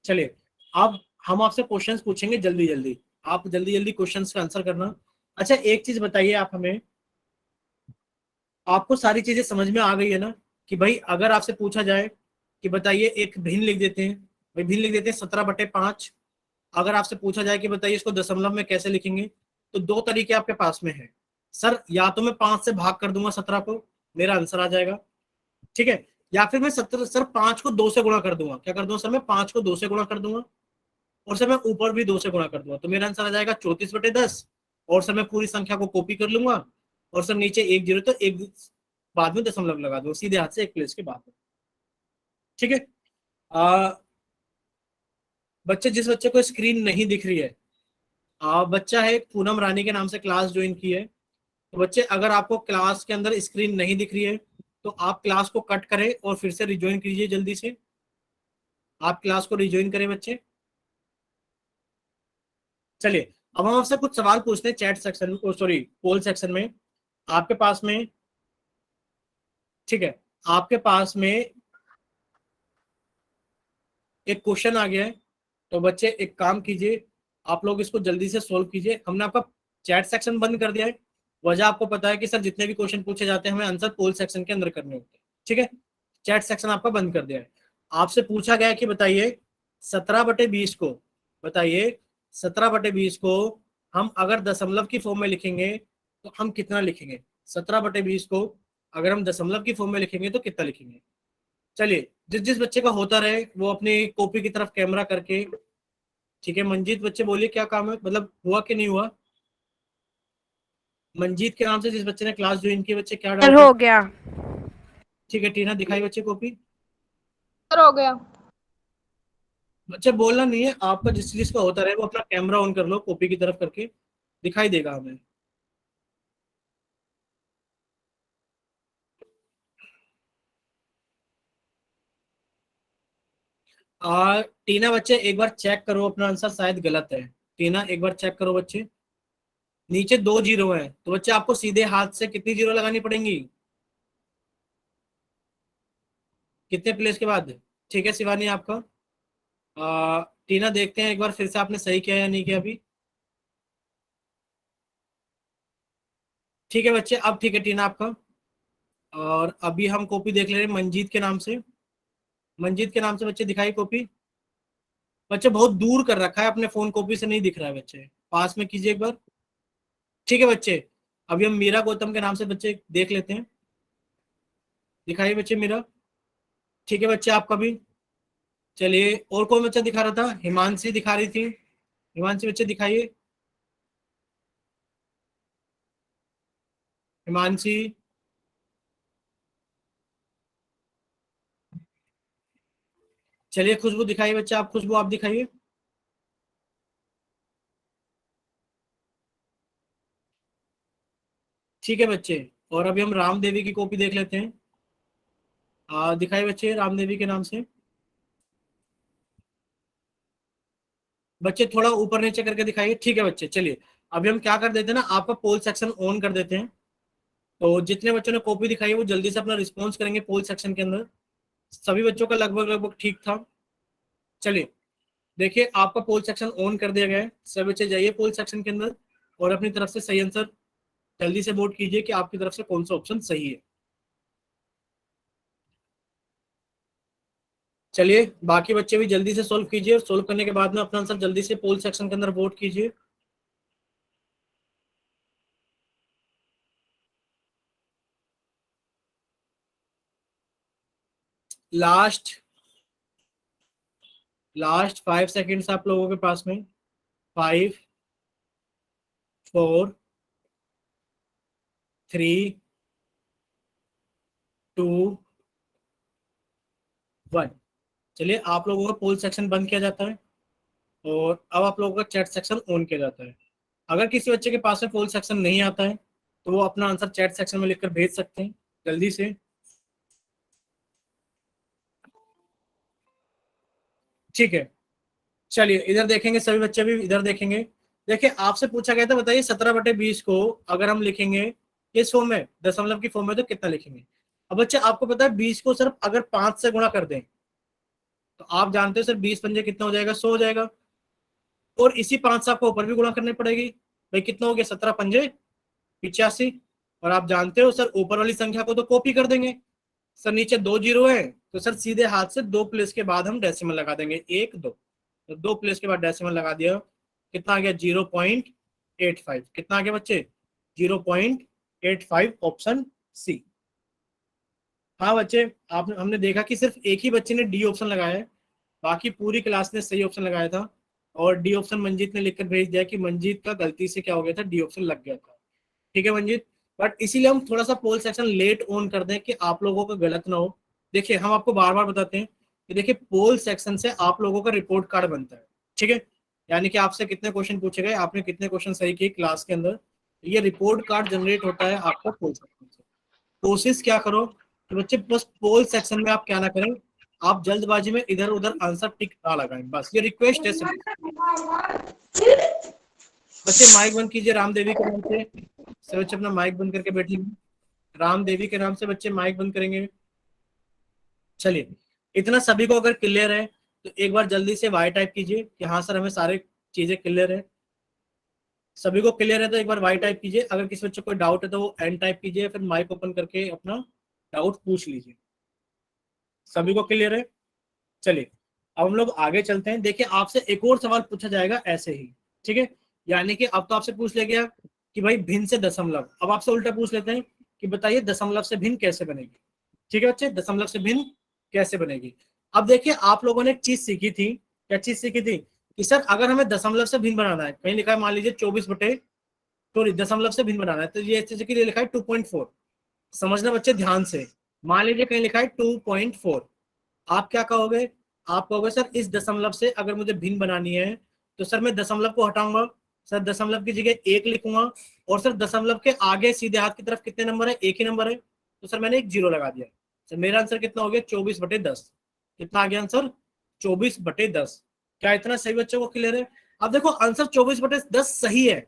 चलिए अब हम आपसे क्वेश्चंस पूछेंगे जल्दी जल्दी, आप जल्दी जल्दी क्वेश्चंस का आंसर करना। अच्छा एक चीज बताइए आप हमें, आपको सारी चीजें समझ में आ गई है ना, कि भाई अगर आपसे पूछा जाए कि बताइए एक भिन्न लिख देते हैं, भाई भिन्न लिख देते हैं 17/5। अगर आपसे पूछा जाए कि बताइए इसको दशमलव में कैसे लिखेंगे, तो 2 तरीके आपके पास में है। सर या तो मैं 5 से भाग कर दूंगा 17 को, मेरा आंसर आ जाएगा। ठीक है, या फिर मैं 17 सर 5 को 2 से गुणा कर दूंगा। क्या कर दूंगा सर, मैं 5 को 2 से गुणा कर दूंगा और सर मैं ऊपर भी 2 से गुणा कर दूंगा, तो मेरा आंसर आ जाएगा 34/10। और सर मैं पूरी संख्या को कॉपी कर लूंगा और सर नीचे 1 0 तो एक बाद में दशमलव लगा दूंगा, सीधे हाथ से एक प्लेस के बाद में। ठीक है, बच्चे जिस बच्चे को स्क्रीन नहीं दिख रही है, बच्चा है पूनम रानी के नाम से क्लास ज्वाइन की है, तो बच्चे अगर आपको क्लास के अंदर स्क्रीन नहीं दिख रही है तो आप क्लास को कट करें और फिर से रिज्वाइन कीजिए। जल्दी से आप क्लास को रिज्वाइन करें बच्चे। चलिए अब हम आपसे कुछ सवाल पूछते हैं चैट सेक्शन में, सॉरी पोल सेक्शन में। आपके पास में, ठीक है, आपके पास में एक क्वेश्चन आ गया है, तो बच्चे एक काम कीजिए, आप लोग इसको जल्दी से सोल्व कीजिए। हमने आपका चैट सेक्शन बंद कर दिया है। वजह आपको पता है कि सर जितने भी क्वेश्चन पूछे जाते हैं हमें आंसर पोल सेक्शन के अंदर करने होते हैं, ठीक है। चैट सेक्शन आपका बंद कर दिया है। आपसे पूछा गया है कि बताइए 17/20 को, बताइए 17/20 को हम अगर दशमलव की फॉर्म में लिखेंगे तो हम कितना लिखेंगे। 17/20 को अगर हम दशमलव की फॉर्म में लिखेंगे तो कितना लिखेंगे। चलिए, जिस जिस बच्चे का होता रहे वो अपनी कॉपी की तरफ कैमरा करके, ठीक है। मंजीत बच्चे बोलिए क्या काम है, मतलब हुआ कि नहीं हुआ। मंजीत के नाम से जिस बच्चे ने क्लास ज्वाइन की, बच्चे क्या सर डाउट है। हो गया। ठीक है, टीना दिखाई बच्चे कॉपी। सर हो गया। बच्चे बोलना नहीं है, आपका जिस चीज का होता रहे वो अपना कैमरा ऑन कर लो, कॉपी की तरफ करके दिखाई देगा हमें। टीना बच्चे एक बार चेक करो अपना आंसर, शायद गलत है। टीना एक बार चेक करो बच्चे, नीचे 2 जीरो है तो बच्चे आपको सीधे हाथ से कितनी जीरो लगानी पड़ेंगी, कितने प्लेस के बाद। ठीक है शिवानी आपका। टीना देखते हैं एक बार फिर से आपने सही किया या नहीं किया अभी। ठीक है बच्चे, अब ठीक है टीना आपका। और अभी हम कॉपी देख ले रहे हैं मंजीत के नाम से। मंजीत के नाम से बच्चे दिखाई कॉपी। बच्चे बहुत दूर कर रखा है अपने फोन, कॉपी से नहीं दिख रहा है, बच्चे पास में कीजिए एक बार। ठीक है बच्चे, अभी हम मीरा गौतम के नाम से बच्चे देख लेते हैं। दिखाइए बच्चे मीरा। ठीक है बच्चे आपका भी। चलिए, और कौन बच्चा दिखा रहा था, हिमांशी दिखा रही थी। हिमांशी बच्चे दिखाइए। हिमांशी। चलिए खुशबू दिखाइए बच्चे, आप खुशबू आप दिखाइए। ठीक है बच्चे, और अभी हम राम देवी की कॉपी देख लेते हैं। दिखाइए बच्चे राम देवी के नाम से। बच्चे थोड़ा ऊपर नीचे करके दिखाइए। ठीक है बच्चे, चलिए अभी हम क्या कर देते हैं ना, आपका पोल सेक्शन ऑन कर देते हैं। तो जितने बच्चों ने कॉपी दिखाई है वो जल्दी से अपना रिस्पॉन्स करेंगे पोल सेक्शन के अंदर। सभी बच्चों का लगभग लगभग ठीक था। चलिए देखिए, आपका पोल सेक्शन ऑन कर दिया गया है। सभी बच्चे जाइए पोल सेक्शन के अंदर और अपनी तरफ से सही आंसर जल्दी से वोट कीजिए कि आपकी तरफ से कौन सा ऑप्शन सही है। चलिए बाकी बच्चे भी जल्दी से सोल्व कीजिए और सोल्व करने के बाद में अपना आंसर जल्दी से पोल सेक्शन के अंदर वोट कीजिए। लास्ट लास्ट 5 सेकेंड्स आप लोगों के पास में। 5 4 3 2 1। चलिए आप लोगों का पोल सेक्शन बंद किया जाता है और अब आप लोगों का चैट सेक्शन ऑन किया जाता है। अगर किसी बच्चे के पास में पोल सेक्शन नहीं आता है तो वो अपना आंसर चैट सेक्शन में लिखकर भेज सकते हैं जल्दी से। ठीक है, चलिए इधर देखेंगे, सभी बच्चे भी इधर देखेंगे। देखिए आपसे पूछा गया था बताइए 17/20 को अगर हम लिखेंगे किस फॉर्म में, दशमलव की फॉर्म में, तो कितना लिखेंगे। अब बच्चे आपको पता है 20 को सिर्फ अगर 5 से गुणा कर दें तो आप जानते हो सर 20 पंजे कितना हो जाएगा, 100 हो जाएगा। और इसी 5 से आपको ऊपर भी गुणा करनी पड़ेगी। भाई कितना हो गया, 17 पंजे 85। और आप जानते हो सर ऊपर वाली संख्या को तो कॉपी कर देंगे। सर नीचे 2 जीरो है तो सर सीधे हाथ से 2 प्लेस के बाद हम डेसिमल लगा देंगे, 1 2। तो 2 प्लेस के बाद डेसिमल लगा दिया, कितना आ गया 0.85। कितना आ गया बच्चे 0.85, ऑप्शन सी। हाँ बच्चे, आप हमने देखा कि सिर्फ एक ही बच्चे ने डी ऑप्शन लगाया है, बाकी पूरी क्लास ने सही ऑप्शन लगाया था। और डी ऑप्शन मंजीत ने लिखकर भेज दिया कि मंजीत का गलती से क्या हो गया था, डी ऑप्शन लग गया था। ठीक है मंजीत, बट इसीलिए हम थोड़ा सा पोल सेक्शन लेट ऑन कर दें कि आप लोगों का गलत ना हो। देखिए हम आपको बार बार बताते हैं कि देखिए पोल सेक्शन से आप लोगों का रिपोर्ट कार्ड बनता है, ठीक है। यानी कि आपसे कितने क्वेश्चन पूछे गए, आपने कितने क्वेश्चन सही किए क्लास के अंदर, ये रिपोर्ट कार्ड जनरेट होता है आपका पोल सेक्शन से। कोशिश क्या करो कि बच्चे बस पोल सेक्शन में आप क्या ना करें, आप जल्दबाजी में इधर उधर आंसर टिक ना लगाएं, बस ये रिक्वेस्ट है सभी। बच्चे माइक बंद कीजिए राम देवी के नाम से। सब बच्चे अपना माइक बंद करके बैठिए। राम देवी के नाम से बच्चे माइक बंद करेंगे। चलिए इतना सभी को अगर क्लियर है तो एक बार जल्दी से वाई टाइप कीजिए कि हाँ सर हमें सारे चीजें क्लियर है, सभी को क्लियर है तो एक बार वाई टाइप कीजिए। अगर किसी बच्चे को कोई डाउट है तो वो एन टाइप कीजिए, फिर माइक ओपन करके अपना डाउट पूछ लीजिए। सभी को क्लियर है? चलिए अब हम लोग आगे चलते हैं। देखिए आपसे एक और सवाल पूछा जाएगा ऐसे ही, ठीक है। यानी कि अब तो आपसे पूछ लिया गया कि भाई भिन्न से दशमलव, अब आपसे उल्टा पूछ लेते हैं कि बताइए दशमलव से भिन्न कैसे बनेगी। ठीक है बच्चे, दशमलव से भिन्न कैसे बनेगी। अब देखिए आप लोगों ने एक चीज सीखी थी, क्या चीज सीखी थी कि सर अगर हमें दशमलव से भिन्न बनाना है, कहीं लिखा है मान लीजिए 24 सॉरी दशमलव से भिन्न बनाना है, तो ये जैसे कि लिखा है 2.4। समझना बच्चे ध्यान से, मान लीजिए कहीं लिखा है 2.4, आप क्या कहोगे? आप कहोगे सर इस दशमलव से अगर मुझे भिन्न बनानी है तो सर मैं दशमलव को हटाऊंगा, सर दशमलव की जगह 1 लिखूंगा, और सर दशमलव के आगे सीधे हाथ की तरफ कितने नंबर है? एक ही नंबर है, तो सर मैंने एक 0 लगा दिया। सर मेरा आंसर कितना हो गया? 24/10। कितना आ गया आंसर? 24/10। क्या इतना सही बच्चों को क्लियर है? अब देखो आंसर 24/10 सही है,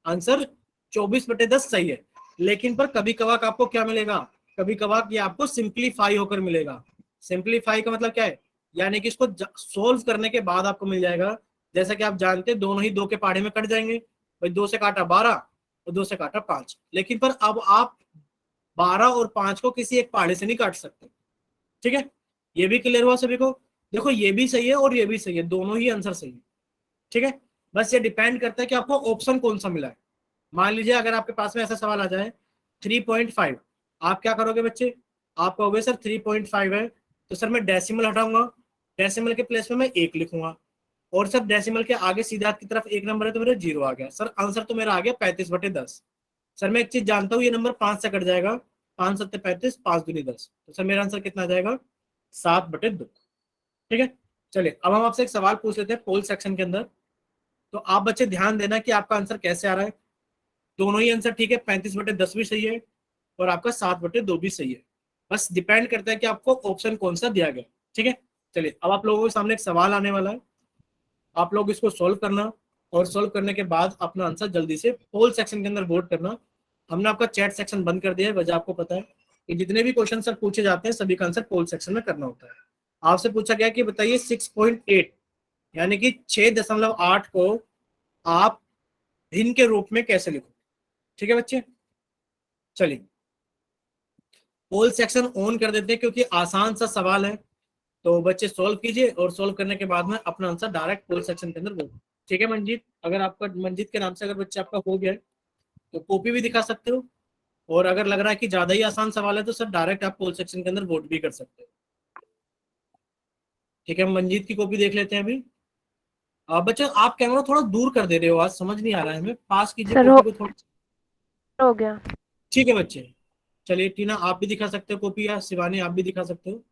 आंसर 24/10 सही है, लेकिन पर कभी कभार आपको क्या मिलेगा? कभी कभार ये आपको सिंप्लीफाई होकर मिलेगा। सिंप्लीफाई का मतलब क्या है? यानी कि इसको सोल्व करने के बाद आपको मिल जाएगा। जैसा कि आप जानते हैं दोनों ही 2 के पहाड़े में कट जाएंगे, भाई 2 से काटा 12 और 2 से काटा 5, लेकिन पर अब आप 12 और 5 को किसी एक पहाड़े से नहीं काट सकते। ठीक है, ये भी क्लियर हुआ सभी को? देखो ये भी सही है और ये भी सही है, दोनों ही आंसर सही है। ठीक है, बस ये डिपेंड करता है कि आपको ऑप्शन कौन सा मिला है। मान लीजिए अगर आपके पास में ऐसा सवाल आ जाए 3.5, आप क्या करोगे बच्चे? आप कहोगे सर 3.5 है तो सर मैं डेसिमल हटाऊंगा, डेसिमल के प्लेस में मैं 1 लिखूंगा, और सर डेसिमल के आगे सीधे हाथ की तरफ एक नंबर है तो मेरा 0 आ गया। सर आंसर तो मेरा आ गया 35/10। सर मैं एक चीज जानता हूँ, ये नंबर 5 से कट जाएगा, 5 7 35, 5 दूनी 10, तो सर मेरा आंसर कितना आ जाएगा? 7/2। ठीक है, चलिए अब हम आपसे एक सवाल पूछ लेते हैं पोल सेक्शन के अंदर। तो आप बच्चे ध्यान देना कि आपका आंसर कैसे आ रहा है। दोनों ही आंसर ठीक है, 35/10 भी सही है और आपका 7/2 भी सही है, बस डिपेंड करता है कि आपको ऑप्शन कौन सा दिया गया। ठीक है, चलिए अब आप लोगों के सामने एक सवाल आने वाला है, आप लोग इसको सॉल्व करना, और सॉल्व करने के बाद अपना आंसर जल्दी से पोल सेक्शन के अंदर वोट करना। हमने आपका चैट सेक्शन बंद कर दिया है, वजह आपको पता है कि जितने भी क्वेश्चन सर पूछे जाते हैं सभी का आंसर पोल सेक्शन में करना होता है। आपसे पूछा गया कि बताइए 6.8 यानी कि 6.8 को आप भिन्न के रूप में कैसे लिखो। ठीक है बच्चे, चलिए पोल सेक्शन ऑन कर देते हैं क्योंकि आसान सा सवाल है, तो बच्चे सॉल्व कीजिए और सॉल्व करने के बाद में अपना आंसर डायरेक्ट पोल सेक्शन के अंदर वो। ठीक है मंजीत, अगर आपका मंजीत के नाम से अगर बच्चे आपका हो गया है तो कॉपी भी दिखा सकते हो, और अगर लग रहा है कि ज्यादा ही आसान सवाल है तो सर डायरेक्ट आप पोल सेक्शन के अंदर वोट भी कर सकते हो। ठीक है, हम मंजीत की कॉपी देख लेते हैं अभी। बच्चे आप कैमरा थोड़ा दूर कर दे रहे हो, आज समझ नहीं आ रहा है हमें, पास कीजिए सर कॉपी को थोड़ा। हो गया। ठीक है बच्चे, चलिए टीना आप भी दिखा सकते हो कॉपी, या शिवानी आप भी दिखा सकते हो,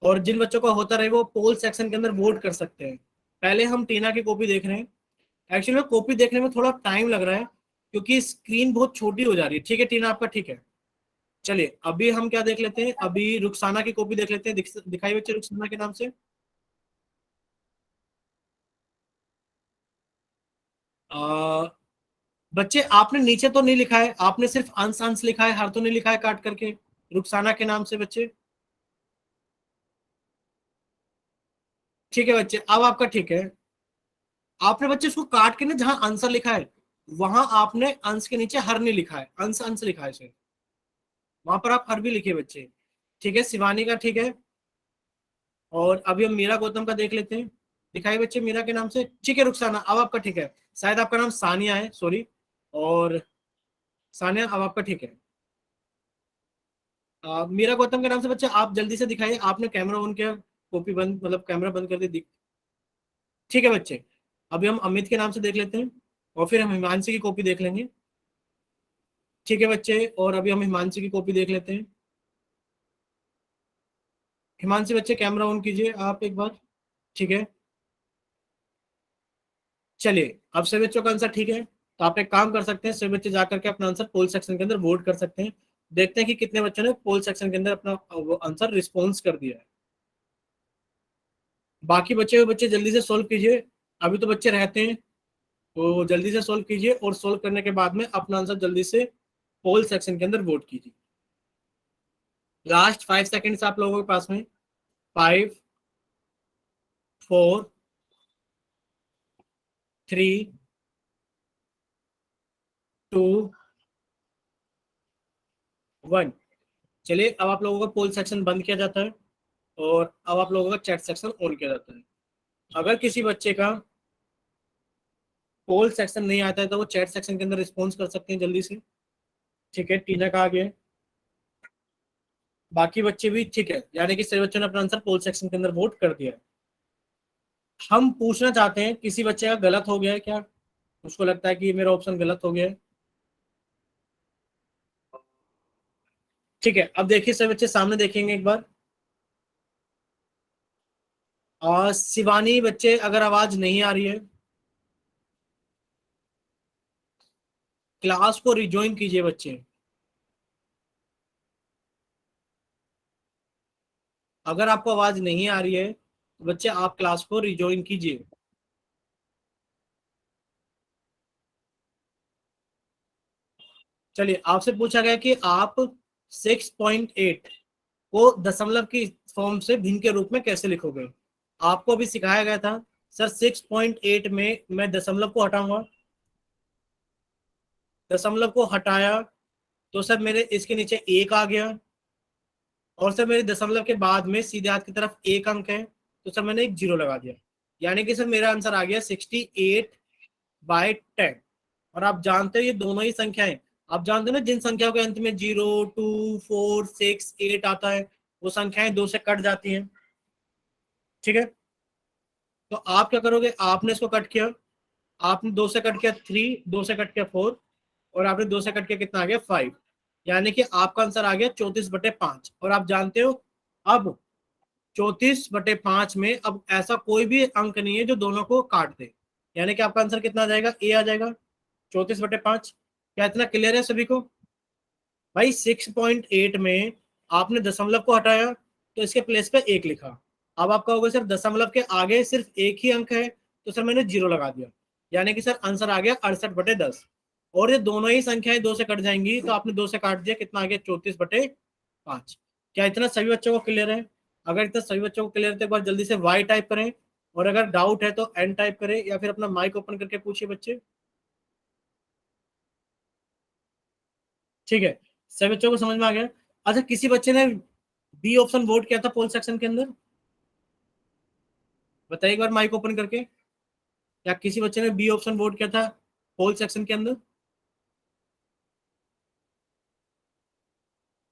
और जिन बच्चों का होता रहे वो पोल सेक्शन के अंदर वोट कर सकते हैं। पहले हम टीना की कॉपी देख रहे हैं। एक्चुअली में कॉपी देखने में थोड़ा टाइम लग रहा है क्योंकि स्क्रीन बहुत छोटी हो जा रही है। ठीक है टीना आपका ठीक है। चलिए अभी हम क्या देख लेते हैं, अभी रुखसाना की कॉपी देख लेते हैं, दिखाई बच्चे रुखसाना के नाम से। आ, बच्चे आपने नीचे तो नहीं लिखा है, आपने सिर्फ अंश अंश लिखा है, हर तो नहीं लिखा है काट करके रुखसाना के नाम से बच्चे। ठीक है बच्चे, अब आपका ठीक है। आपने बच्चे उसको काट के ना जहां आंसर लिखा है वहां आपने अंश के नीचे हर नहीं लिखा है, अंश अंश लिखा है सिर्फ, वहां पर आप हर भी लिखे बच्चे। ठीक है, शिवानी का ठीक है, और अभी हम मीरा गौतम का देख लेते हैं। दिखाई बच्चे मीरा के नाम से। ठीक है रुखसाना अब आपका ठीक है, शायद आपका नाम सानिया है, सॉरी, और सानिया अब आपका ठीक है। मीरा गौतम के नाम से बच्चे आप जल्दी से दिखाइए, आपने कैमरा ऑन किया, कॉपी बंद मतलब कैमरा बंद कर दी। ठीक है बच्चे, अभी हम अमित के नाम से देख लेते हैं और फिर हम हिमांशी की कॉपी देख लेंगे। ठीक है बच्चे, और अभी हम हिमांशी की कॉपी देख लेते हैं। हिमांशी बच्चे कैमरा ऑन कीजिए आप एक बार। ठीक है, चलिए अब सभी बच्चों का आंसर ठीक है, तो आप एक काम कर सकते हैं, सभी बच्चे जाकर के अपना आंसर पोल सेक्शन के अंदर वोट कर सकते हैं। देखते हैं कि कितने बच्चों ने पोल सेक्शन के अंदर अपना आंसर रिस्पॉन्स कर दिया है। बाकी बच्चे हुए बच्चे जल्दी से सोल्व कीजिए, अभी तो बच्चे रहते हैं, तो जल्दी से सोल्व कीजिए और सोल्व करने के बाद में अपना आंसर जल्दी से पोल सेक्शन के अंदर वोट कीजिए। लास्ट 5 सेकेंड्स आप लोगों के पास में। 5, 4 3 2 1। चलिए अब आप लोगों का पोल सेक्शन बंद किया जाता है और अब आप लोगों का चैट सेक्शन ऑन किया जाता है। अगर किसी बच्चे का पोल सेक्शन नहीं आता है तो वो चैट सेक्शन के अंदर रिस्पॉन्स कर सकते हैं जल्दी से। ठीक है, टीना का आ गया है। बाकी बच्चे भी ठीक है, यानी कि सभी बच्चों ने अपना आंसर पोल सेक्शन के अंदर वोट कर दिया है। हम पूछना चाहते हैं किसी बच्चे का गलत हो गया है क्या, उसको लगता है कि मेरा ऑप्शन गलत हो गया है। ठीक है, अब देखिए सभी बच्चे सामने देखेंगे एक बार। और शिवानी बच्चे अगर आवाज नहीं आ रही है क्लास को रिज्वाइन कीजिए बच्चे। अगर आपको आवाज नहीं आ रही है तो बच्चे आप क्लास को रिज्वाइन कीजिए। चलिए, आपसे पूछा गया कि आप 6.8 को दशमलव की फॉर्म से भिन्न के रूप में कैसे लिखोगे। आपको अभी सिखाया गया था सर 6.8 में मैं दशमलव को हटाऊंगा, दशमलव को हटाया तो सर मेरे इसके नीचे एक आ गया, और सर मेरे दशमलव के बाद में सीधे हाथ की तरफ एक अंक है तो सर मैंने एक जीरो लगा दिया, यानी कि सर मेरा आंसर आ गया 68/10। और आप जानते हो ये दोनों ही संख्याएं, आप जानते हो ना जिन संख्याओं के अंत में 0 2 4 6 8 आता है वो संख्याएं 2 से कट जाती हैं। ठीक है, तो आप क्या करोगे, आपने इसको कट किया, आपने 2 से कट किया 3, 2 से कट किया 4, और आपने 2 से कट किया कितना आ गया 5, यानी कि आपका आंसर आ गया 34/5। और आप जानते हो अब 34/5 में अब ऐसा कोई भी अंक नहीं है जो दोनों को काट दे, यानी कि आपका आंसर कितना आ जाएगा, ए आ जाएगा 34/5। क्या इतना क्लियर है सभी को भाई? 6.8 में आपने दशमलव को हटाया तो इसके प्लेस पे एक लिखा। अब आप कहोगे सर दशमलव के आगे सिर्फ एक ही अंक है तो सर मैंने जीरो लगा दिया, यानी कि सर आंसर आ गया 68/10। और ये दोनों ही संख्याएं 2 से कट जाएंगी तो आपने 2 से काट दिया, कितना आ गया 34/5। क्या इतना सभी बच्चों को क्लियर है? अगर इतना सभी बच्चों को क्लियर है तो एक बार जल्दी से वाई टाइप करें, और अगर डाउट है तो एन टाइप करें, या फिर अपना माइक ओपन करके पूछिए बच्चे। ठीक है, सभी बच्चों को समझ में आ गया? अच्छा, किसी बच्चे ने बी ऑप्शन वोट किया था पोल सेक्शन के अंदर, बताइए एक बार माइक ओपन करके। या किसी बच्चे ने बी ऑप्शन वोट किया था पोल सेक्शन के अंदर?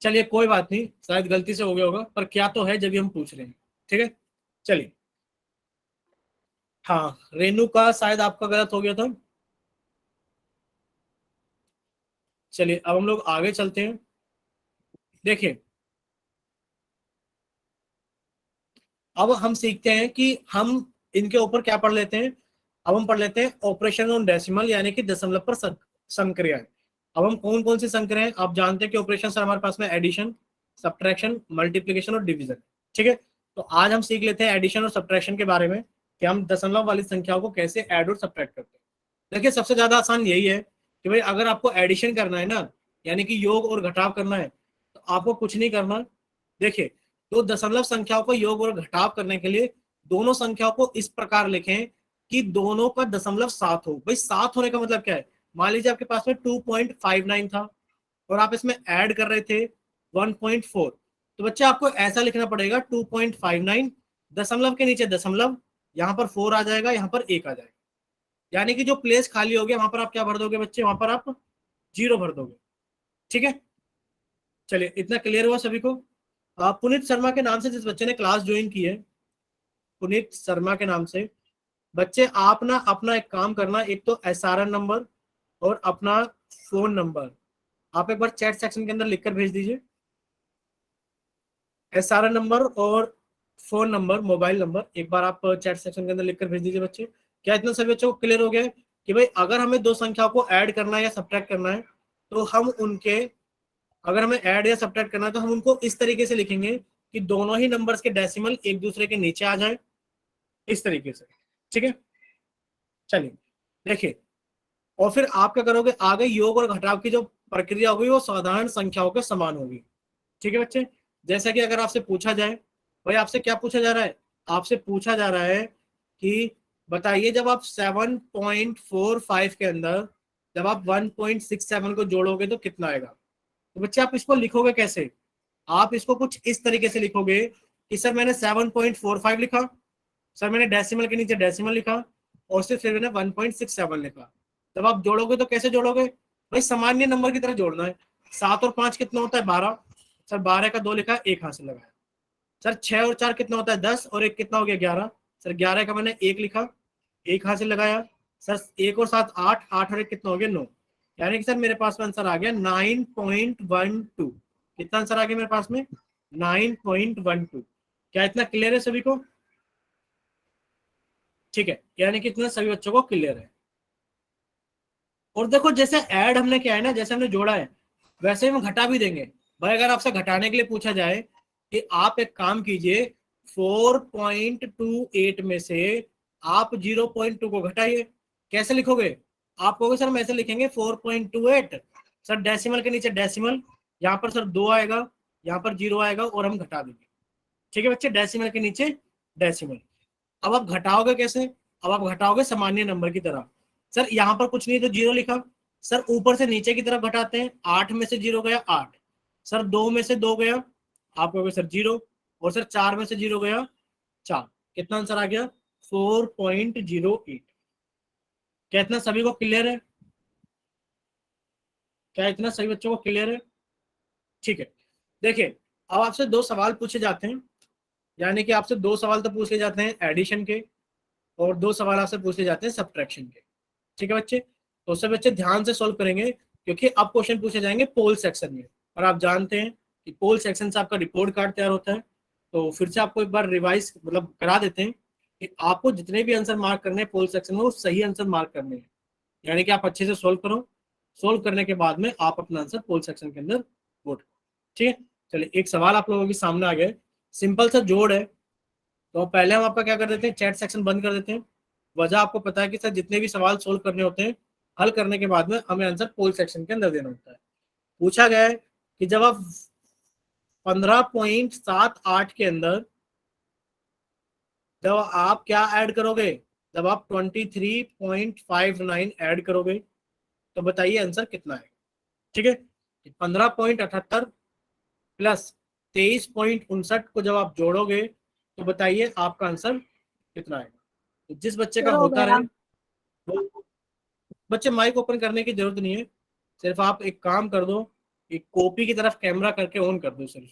चलिए कोई बात नहीं, शायद गलती से हो गया होगा, पर क्या तो है जब भी हम पूछ रहे हैं। ठीक है, चलिए। हाँ, रेनू का शायद आपका गलत हो गया था। चलिए अब हम लोग आगे चलते हैं। देखिए अब हम सीखते हैं कि हम इनके ऊपर क्या पढ़ लेते हैं। अब हम पढ़ लेते हैं ऑपरेशन ऑन डेसिमल, यानी कि दशमलव पर संक्रियाएं। अब हम कौन कौन सी संक्रियाएं, आप जानते हैं कि ऑपरेशन सर हमारे पास में एडिशन, सब्ट्रैक्शन, मल्टीप्लिकेशन और डिवीजन। ठीक है, तो आज हम सीख लेते हैं एडिशन और सब्ट्रैक्शन के बारे में, कि हम दशमलव वाली संख्याओं को कैसे ऐड और सब्ट्रैक्ट करते हैं। देखिए सबसे ज्यादा आसान यही है कि भाई अगर आपको एडिशन करना है ना, यानी कि योग और घटाव करना है, तो आपको कुछ नहीं करना। देखिए, तो दशमलव संख्याओं को योग और घटाव करने के लिए दोनों संख्याओं को इस प्रकार लिखें कि दोनों का दशमलव 7 हो। भाई 7 होने का मतलब क्या है, मान लीजिए आपके पास में 2.59 था और आप इसमें ऐड कर रहे थे 1.4, तो बच्चे आपको ऐसा लिखना पड़ेगा 2.59, दशमलव के नीचे दशमलव, यहाँ पर 4 आ जाएगा, यहाँ पर 1 आ जाएगा, यानी कि जो प्लेस खाली हो गया वहां पर आप क्या भर दोगे बच्चे, वहां पर आप जीरो भर दोगे। ठीक है, चलिए इतना क्लियर हुआ सभी को? पुनीत शर्मा के नाम से जिस बच्चे ने क्लास ज्वाइन की है, पुनीत शर्मा के नाम से, बच्चे आप ना अपना एक काम करना, एक तो एसआरएन नंबर और अपना फोन नंबर आप एक बार चैट सेक्शन के अंदर लिखकर भेज दीजिए। एसआरएन नंबर और फोन नंबर, मोबाइल नंबर एक बार आप चैट सेक्शन के अंदर लिखकर भेज दीजिए बच्चे। क्या इतना सभी बच्चों को क्लियर हो गया है कि भाई अगर हमें दो संख्याओं को ऐड करना है या सब्ट्रैक्ट करना है तो हम उनके, अगर हमें ऐड या सब्ट्रैक्ट करना है तो हम उनको इस तरीके से लिखेंगे कि दोनों ही नंबर्स के डेसिमल एक दूसरे के नीचे आ जाए, इस तरीके से। ठीक है, चलिए देखिए, और फिर आप क्या करोगे, आगे योग और घटाव की जो प्रक्रिया होगी वो साधारण संख्याओं के समान होगी। ठीक है बच्चे, जैसा कि अगर आपसे पूछा जाए, भाई आपसे क्या पूछा जा रहा है, आपसे पूछा जा रहा है कि बताइए जब आप 7.45 के अंदर जब आप 1.67 को जोड़ोगे तो कितना आएगा। तो बच्चे आप इसको लिखोगे कैसे, आप इसको कुछ इस तरीके से लिखोगे कि सर मैंने 7.45 लिखा, सर मैंने डेसिमल के नीचे डेसिमल लिखा, और फिर मैंने 1.67 लिखा। जब आप जोड़ोगे तो कैसे जोड़ोगे भाई, सामान्य नंबर की तरह जोड़ना है। 7 और 5 कितना होता है 12, सर 12 का 2 लिखा, एक हाथ से लगाया। सर 6 और 4 कितना होता है 10, और एक कितना हो गया 11, सर 11 का मैंने एक लिखा, एक हाथ से लगाया। सर 1 और 7 8, 8 और एक कितना हो गया 9, यानी कि सर मेरे पास में आंसर आ गया 9.12। कितना आंसर आ गया मेरे पास में 9.12। क्या इतना क्लियर है सभी को? ठीक है, यानी कि इतना सभी बच्चों को क्लियर है। और देखो जैसे ऐड हमने किया है ना, जैसे हमने जोड़ा है वैसे ही हम घटा भी देंगे। भाई अगर आपसे घटाने के लिए पूछा जाए कि आप एक काम कीजिए 4.28 में से आप 0.2 को घटाइए, कैसे लिखोगे? आप कहोगे सर हम ऐसे लिखेंगे 4.28, सर डेसिमल के नीचे डेसिमल, यहाँ पर सर 2 आएगा, यहाँ पर 0 आएगा, और हम घटा देंगे। ठीक है बच्चे, डेसिमल के नीचे डेसिमल। अब आप घटाओगे कैसे? अब आप घटाओगे सामान्य नंबर की तरह। सर यहाँ पर कुछ नहीं तो 0 लिखा, सर ऊपर से नीचे की तरफ घटाते हैं। 8 में से 0 गया 8, सर 2 में से 2 गया, आप कहोगे सर 0, और सर 4 में से 0 गया 4। कितना आंसर आ गया 4.08। क्या इतना सभी को क्लियर है? क्या इतना सभी बच्चों को क्लियर है? ठीक है, देखिए अब आपसे 2 सवाल पूछे जाते हैं, यानी कि आपसे 2 सवाल तो पूछे जाते हैं एडिशन के, और 2 सवाल आपसे पूछे जाते हैं सब्ट्रैक्शन के। ठीक है बच्चे, तो सब बच्चे ध्यान से सॉल्व करेंगे, क्योंकि अब क्वेश्चन पूछे जाएंगे पोल सेक्शन में, और आप जानते हैं कि पोल सेक्शन से आपका रिपोर्ट कार्ड तैयार होता है। तो फिर से आपको एक बार रिवाइज मतलब करा देते हैं कि आपको जितने भी आंसर मार्क करने हैं पोल सेक्शन में, वो सही आंसर मार्क करने हैं, यानी कि आप अच्छे से सॉल्व करो। सॉल्व करने के बाद में आप अपना आंसर पोल सेक्शन के अंदर वोट करो। ठीक है, चलिए एक सवाल आप लोगों के सामने आ गया, सिंपल सा जोड़ है। तो पहले हम आपका क्या कर देते हैं, चैट सेक्शन बंद कर देते हैं। वजह आपको पता है कि सर जितने भी सवाल सोल्व करने होते हैं, हल करने के बाद में हमें आंसर पोल सेक्शन के अंदर देना होता है। पूछा गया है कि जब आप 15.78 के अंदर जब आप क्या ऐड करोगे, जब आप 23.59 ऐड करोगे तो बताइए आंसर कितना है। ठीक है, 15.78 प्लस 23.59 को जब आप जोड़ोगे तो बताइए आपका आंसर कितना है। तो जिस बच्चे का सर हो होता गया। रहे वो बच्चे माइक ओपन करने की जरूरत नहीं है, सिर्फ आप एक काम कर दो, एक कॉपी की तरफ कैमरा करके ऑन कर दो सिर्फ।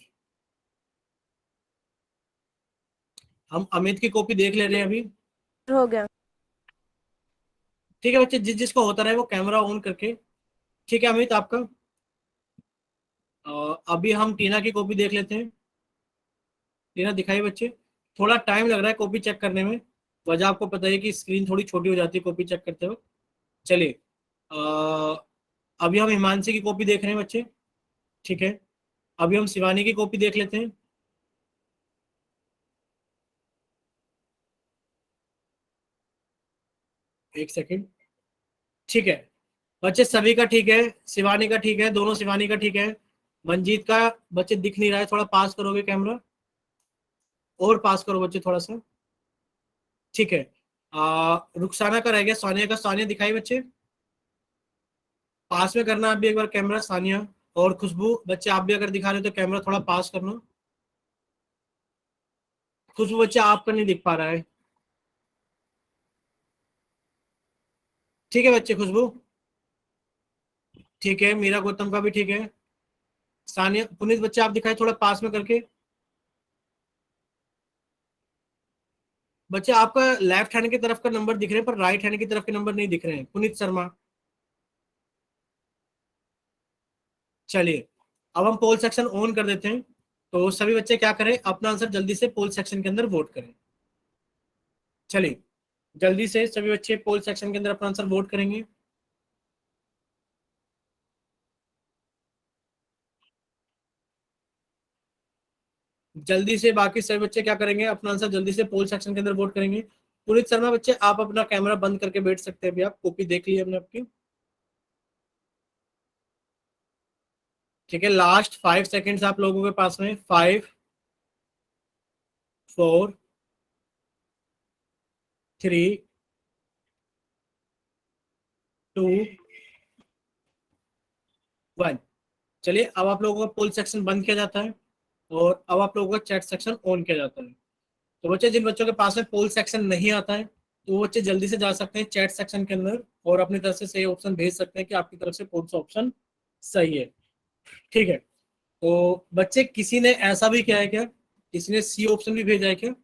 हम अमित की कॉपी देख ले रहे हैं अभी। हो गया। ठीक है बच्चे, जिस जिसको होता रहे वो कैमरा ऑन करके। ठीक है अमित आपका। अभी हम टीना की कॉपी देख लेते हैं। टीना दिखाई बच्चे, थोड़ा टाइम लग रहा है कॉपी चेक करने में, वजह आपको पता है कि स्क्रीन थोड़ी छोटी हो जाती है कॉपी चेक करते हुए। चलिए अभी हम हिमांशी की कॉपी देख रहे हैं बच्चे। ठीक है, अभी हम शिवानी की कॉपी देख लेते हैं। एक सेकेंड। ठीक है बच्चे, सभी का ठीक है, शिवानी का ठीक है, दोनों शिवानी का ठीक है। मंजीत का बच्चे दिख नहीं रहा है, थोड़ा पास करोगे कैमरा, और पास करो बच्चे थोड़ा सा। ठीक है, रुखसाना का रह गया, सानिया का। सानिया दिखाई बच्चे, पास में करना आप भी एक बार कैमरा सानिया। और खुशबू बच्चे आप भी अगर दिखा रहे हो तो कैमरा थोड़ा पास करना। खुशबू बच्चे आपका नहीं दिख पा रहा है। ठीक है बच्चे, खुशबू ठीक है, मीरा गौतम का भी ठीक है। सानिया पुनीत बच्चे आप दिखाए थोड़ा पास में करके। बच्चे आपका लेफ्ट हैंड की तरफ का नंबर दिख रहे हैं पर राइट हैंड की तरफ के नंबर नहीं दिख रहे हैं। पुनीत शर्मा। चलिए अब हम पोल सेक्शन ऑन कर देते हैं, तो सभी बच्चे क्या करें, अपना आंसर जल्दी से पोल सेक्शन के अंदर वोट करें। चलिए जल्दी से सभी बच्चे पोल सेक्शन के अंदर अपना आंसर वोट करेंगे। जल्दी से बाकी सभी बच्चे क्या करेंगे, अपना आंसर जल्दी से पोल सेक्शन के अंदर वोट करेंगे। पुनीत शर्मा बच्चे आप अपना कैमरा बंद करके बैठ सकते हैं, अभी आप कॉपी देख ली हमने आपकी। ठीक है, लास्ट 5 सेकेंड्स आप लोगों के पास में। 5 4 3 2 1। चलिए अब आप लोगों का पोल सेक्शन बंद किया जाता है और अब आप लोगों का चैट सेक्शन ऑन किया जाता है। तो बच्चे, जिन बच्चों के पास में पोल सेक्शन नहीं आता है तो वो बच्चे जल्दी से जा सकते हैं चैट सेक्शन के अंदर और अपनी तरफ से सही ऑप्शन भेज सकते हैं कि आपकी तरफ से कौन सा ऑप्शन सही है। ठीक है, तो बच्चे किसी ने ऐसा भी किया है क्या, किसी ने सी ऑप्शन भी भेजा है क्या?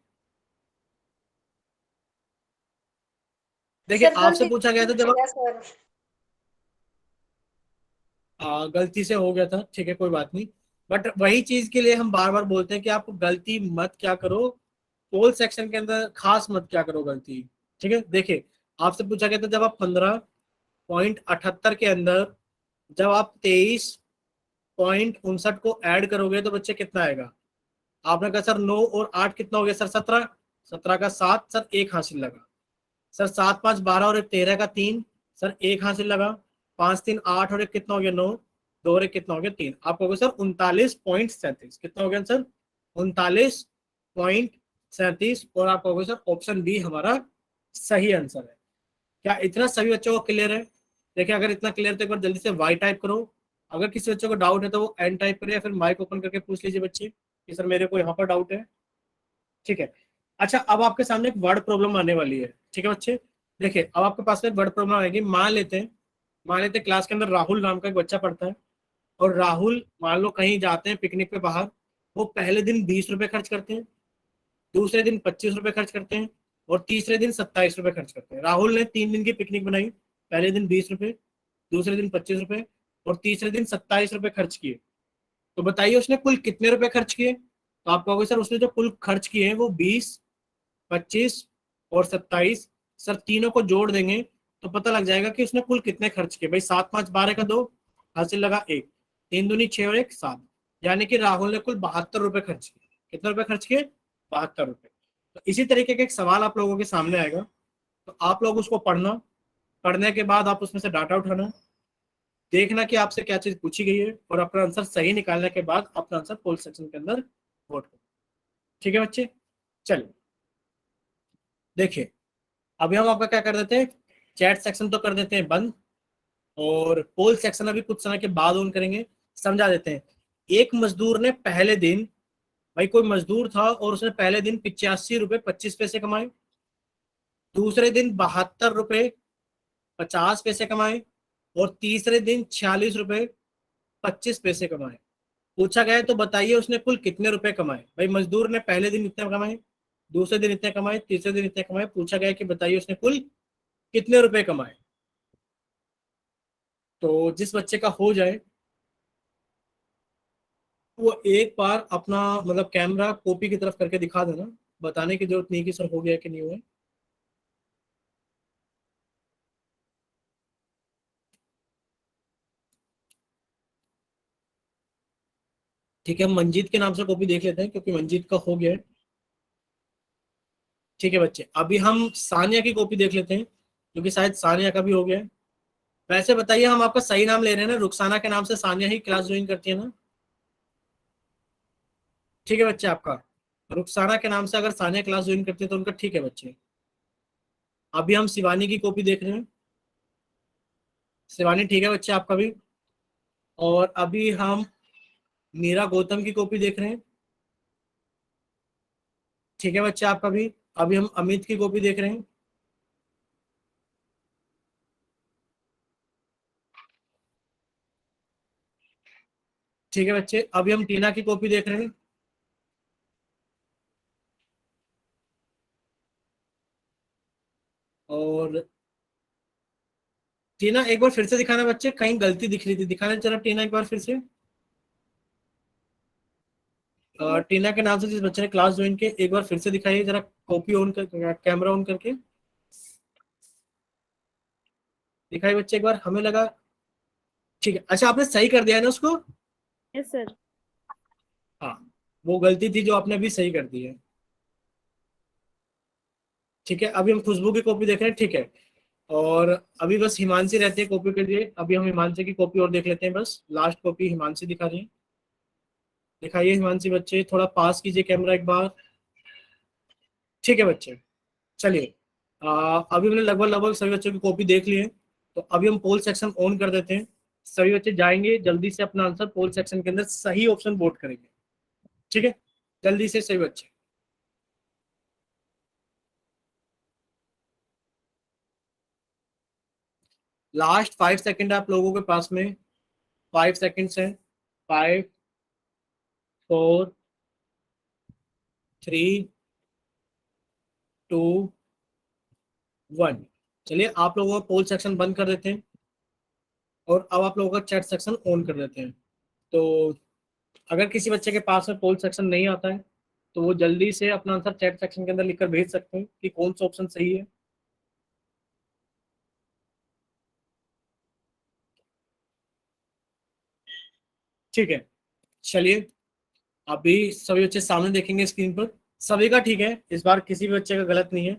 देखिए, सर आपसे गलती पूछा गया था से जब भेजा सर। गलती से हो गया था, ठीक है कोई बात नहीं। बट वही चीज के लिए हम बार बार बोलते हैं कि आप गलती मत क्या करो, पोल सेक्शन के अंदर खास मत क्या करो गलती। ठीक है, देखिए आपसे पूछा गया था जब आप 15.78 के अंदर जब आप 23.59 को ऐड करोगे तो बच्चे कितना आएगा? आपने कहा सर 9 और 8 कितना हो गया सर? 17। 17 का 7 सर, एक हासिल लगा। सर 7 5 12 और एक 13 का 3 सर, एक हासिल लगा। 5 3 8 और एक कितना हो गया? 9। 2 और एक कितना हो गया? 3। आपको हो गया सर 39.37। कितना हो गया सर? 39.37। और आपको हो गया सर ऑप्शन बी हमारा सही आंसर है। क्या इतना सभी बच्चों को क्लियर है? देखिए, अगर इतना क्लियर तो एक बार जल्दी से वाई टाइप करो। अगर किसी बच्चे को डाउट है तो वो एन टाइप करे या फिर माइक ओपन करके पूछ लीजिए बच्चे कि सर मेरे को यहाँ पर डाउट है। ठीक है, अच्छा अब आपके सामने एक वर्ड प्रॉब्लम आने वाली है। ठीक है बच्चे, देखिए अब आपके पास में एक वर्ड प्रॉब्लम आएगी। मान लेते हैं क्लास के अंदर राहुल नाम का एक बच्चा पढ़ता है और राहुल मान लो कहीं जाते हैं पिकनिक पे बाहर। वो पहले दिन 20 रुपए खर्च करते हैं, दूसरे दिन 25 रुपए खर्च करते हैं और तीसरे दिन 27 रुपए खर्च करते हैं। राहुल ने 3 दिन की पिकनिक बनाई, पहले दिन 20 रुपए, दूसरे दिन 25 रुपए और तीसरे दिन 27 रुपए खर्च किए। तो बताइए उसने कुल कितने रुपए खर्च किए? तो आप कहोगे सर उसने जो कुल खर्च किए हैं वो 20, 25 और 27, सर तीनों को जोड़ देंगे तो पता लग जाएगा कि उसने कुल कितने खर्च किए। भाई 7 5 12 का 2 हासिल लगा 1, 3 दूनी 6 और 1 7, यानी कि राहुल ने कुल 72 रुपए खर्च किए। कितने रुपए खर्च किए? 72 रुपए। तो इसी तरीके का एक सवाल आप लोगों के सामने आएगा, तो आप लोग उसको पढ़ना, पढ़ने के बाद आप उसमें से डाटा उठाना, देखना कि आपसे क्या चीज पूछी गई है और अपना आंसर सही निकालने के बाद अपना आंसर पोल सेक्शन के अंदर वोट करो। ठीक है बच्चे, चलिए देखिए अभी हम आपका क्या कर देते हैं, चैट सेक्शन तो कर देते हैं बंद और पोल सेक्शन अभी कुछ समय के बाद ऑन करेंगे। समझा देते हैं। एक मजदूर ने पहले दिन, भाई कोई मजदूर था और उसने पहले दिन 85 रुपए 25 पैसे कमाए, दूसरे दिन 72 रुपए 50 पैसे कमाए और तीसरे दिन 46 रुपए 25 पैसे कमाए। पूछा गया तो बताइए उसने कुल कितने रुपए कमाए। भाई मजदूर ने पहले दिन इतने कमाए, दूसरे दिन इतने कमाए, तीसरे दिन इतने कमाए। पूछा गया कि बताइए उसने कुल कितने रुपए कमाए। तो जिस बच्चे का हो जाए वो एक बार अपना मतलब कैमरा कॉपी की तरफ करके दिखा देना, बताने की जरूरत नहीं कि सर हो गया कि नहीं हुआ। ठीक है, हम मंजीत के नाम से कॉपी देख लेते हैं क्योंकि मंजीत का हो गया है। ठीक है बच्चे, अभी हम सानिया की कॉपी देख लेते हैं क्योंकि शायद सानिया का भी हो गया है। वैसे बताइए हम आपका सही नाम ले रहे हैं ना, रुखसाना के नाम से सानिया ही क्लास ज्वाइन करती है ना? ठीक है बच्चे, आपका रुखसाना के नाम से अगर सानिया क्लास ज्वाइन करती है तो उनका ठीक है बच्चे। अभी हम शिवानी की कॉपी देख रहे हैं। शिवानी ठीक है बच्चे आपका भी। और अभी हम मीरा गौतम की कॉपी देख रहे हैं। ठीक है बच्चे आपका भी। अभी हम अमित की कॉपी देख रहे हैं। ठीक है बच्चे, अभी हम टीना की कॉपी देख रहे हैं। और टीना एक बार फिर से दिखाना बच्चे, कहीं गलती दिख रही थी, दिखाना जरा टीना एक बार फिर से। टीना के नाम से जिस बच्चे ने क्लास ज्वाइन की एक बार फिर से दिखाइए जरा, कॉपी ऑन कर, कैमरा ऑन करके दिखाइए बच्चे एक बार, हमें लगा ठीक है। अच्छा आपने सही कर दिया है ना उसको? Yes sir. हाँ, वो गलती थी जो आपने अभी सही कर दी है। ठीक है, अभी हम खुशबू की कॉपी देख रहे हैं। ठीक है, और अभी बस हिमांशी रहती है कॉपी के लिए। अभी हम हिमांशी की कॉपी और देख लेते हैं, बस लास्ट कॉपी हिमांशी दिखा रही है। दिखाइए हिमांशी बच्चे, थोड़ा पास कीजिए कैमरा एक बार। ठीक है बच्चे, चलिए अभी हमने लगभग लगभग सभी बच्चों की कॉपी देख ली है, तो अभी हम पोल सेक्शन ऑन कर देते हैं। सभी बच्चे जाएंगे जल्दी से अपना आंसर पोल सेक्शन के अंदर सही ऑप्शन वोट करेंगे। ठीक है, जल्दी से सभी बच्चे। लास्ट 5 सेकंड आप लोगों के पास में, 5 सेकंड्स है। 5, 4, 3, 2, 1। चलिए आप लोगों का पोल सेक्शन बंद कर देते हैं और अब आप लोगों का चैट सेक्शन ऑन कर देते हैं। तो अगर किसी बच्चे के पास में पोल सेक्शन नहीं आता है तो वो जल्दी से अपना आंसर चैट सेक्शन के अंदर लिखकर भेज सकते हैं कि कौन सा ऑप्शन सही है। ठीक है, चलिए अभी सभी बच्चे सामने देखेंगे स्क्रीन पर, सभी का ठीक है, इस बार किसी भी बच्चे का गलत नहीं है।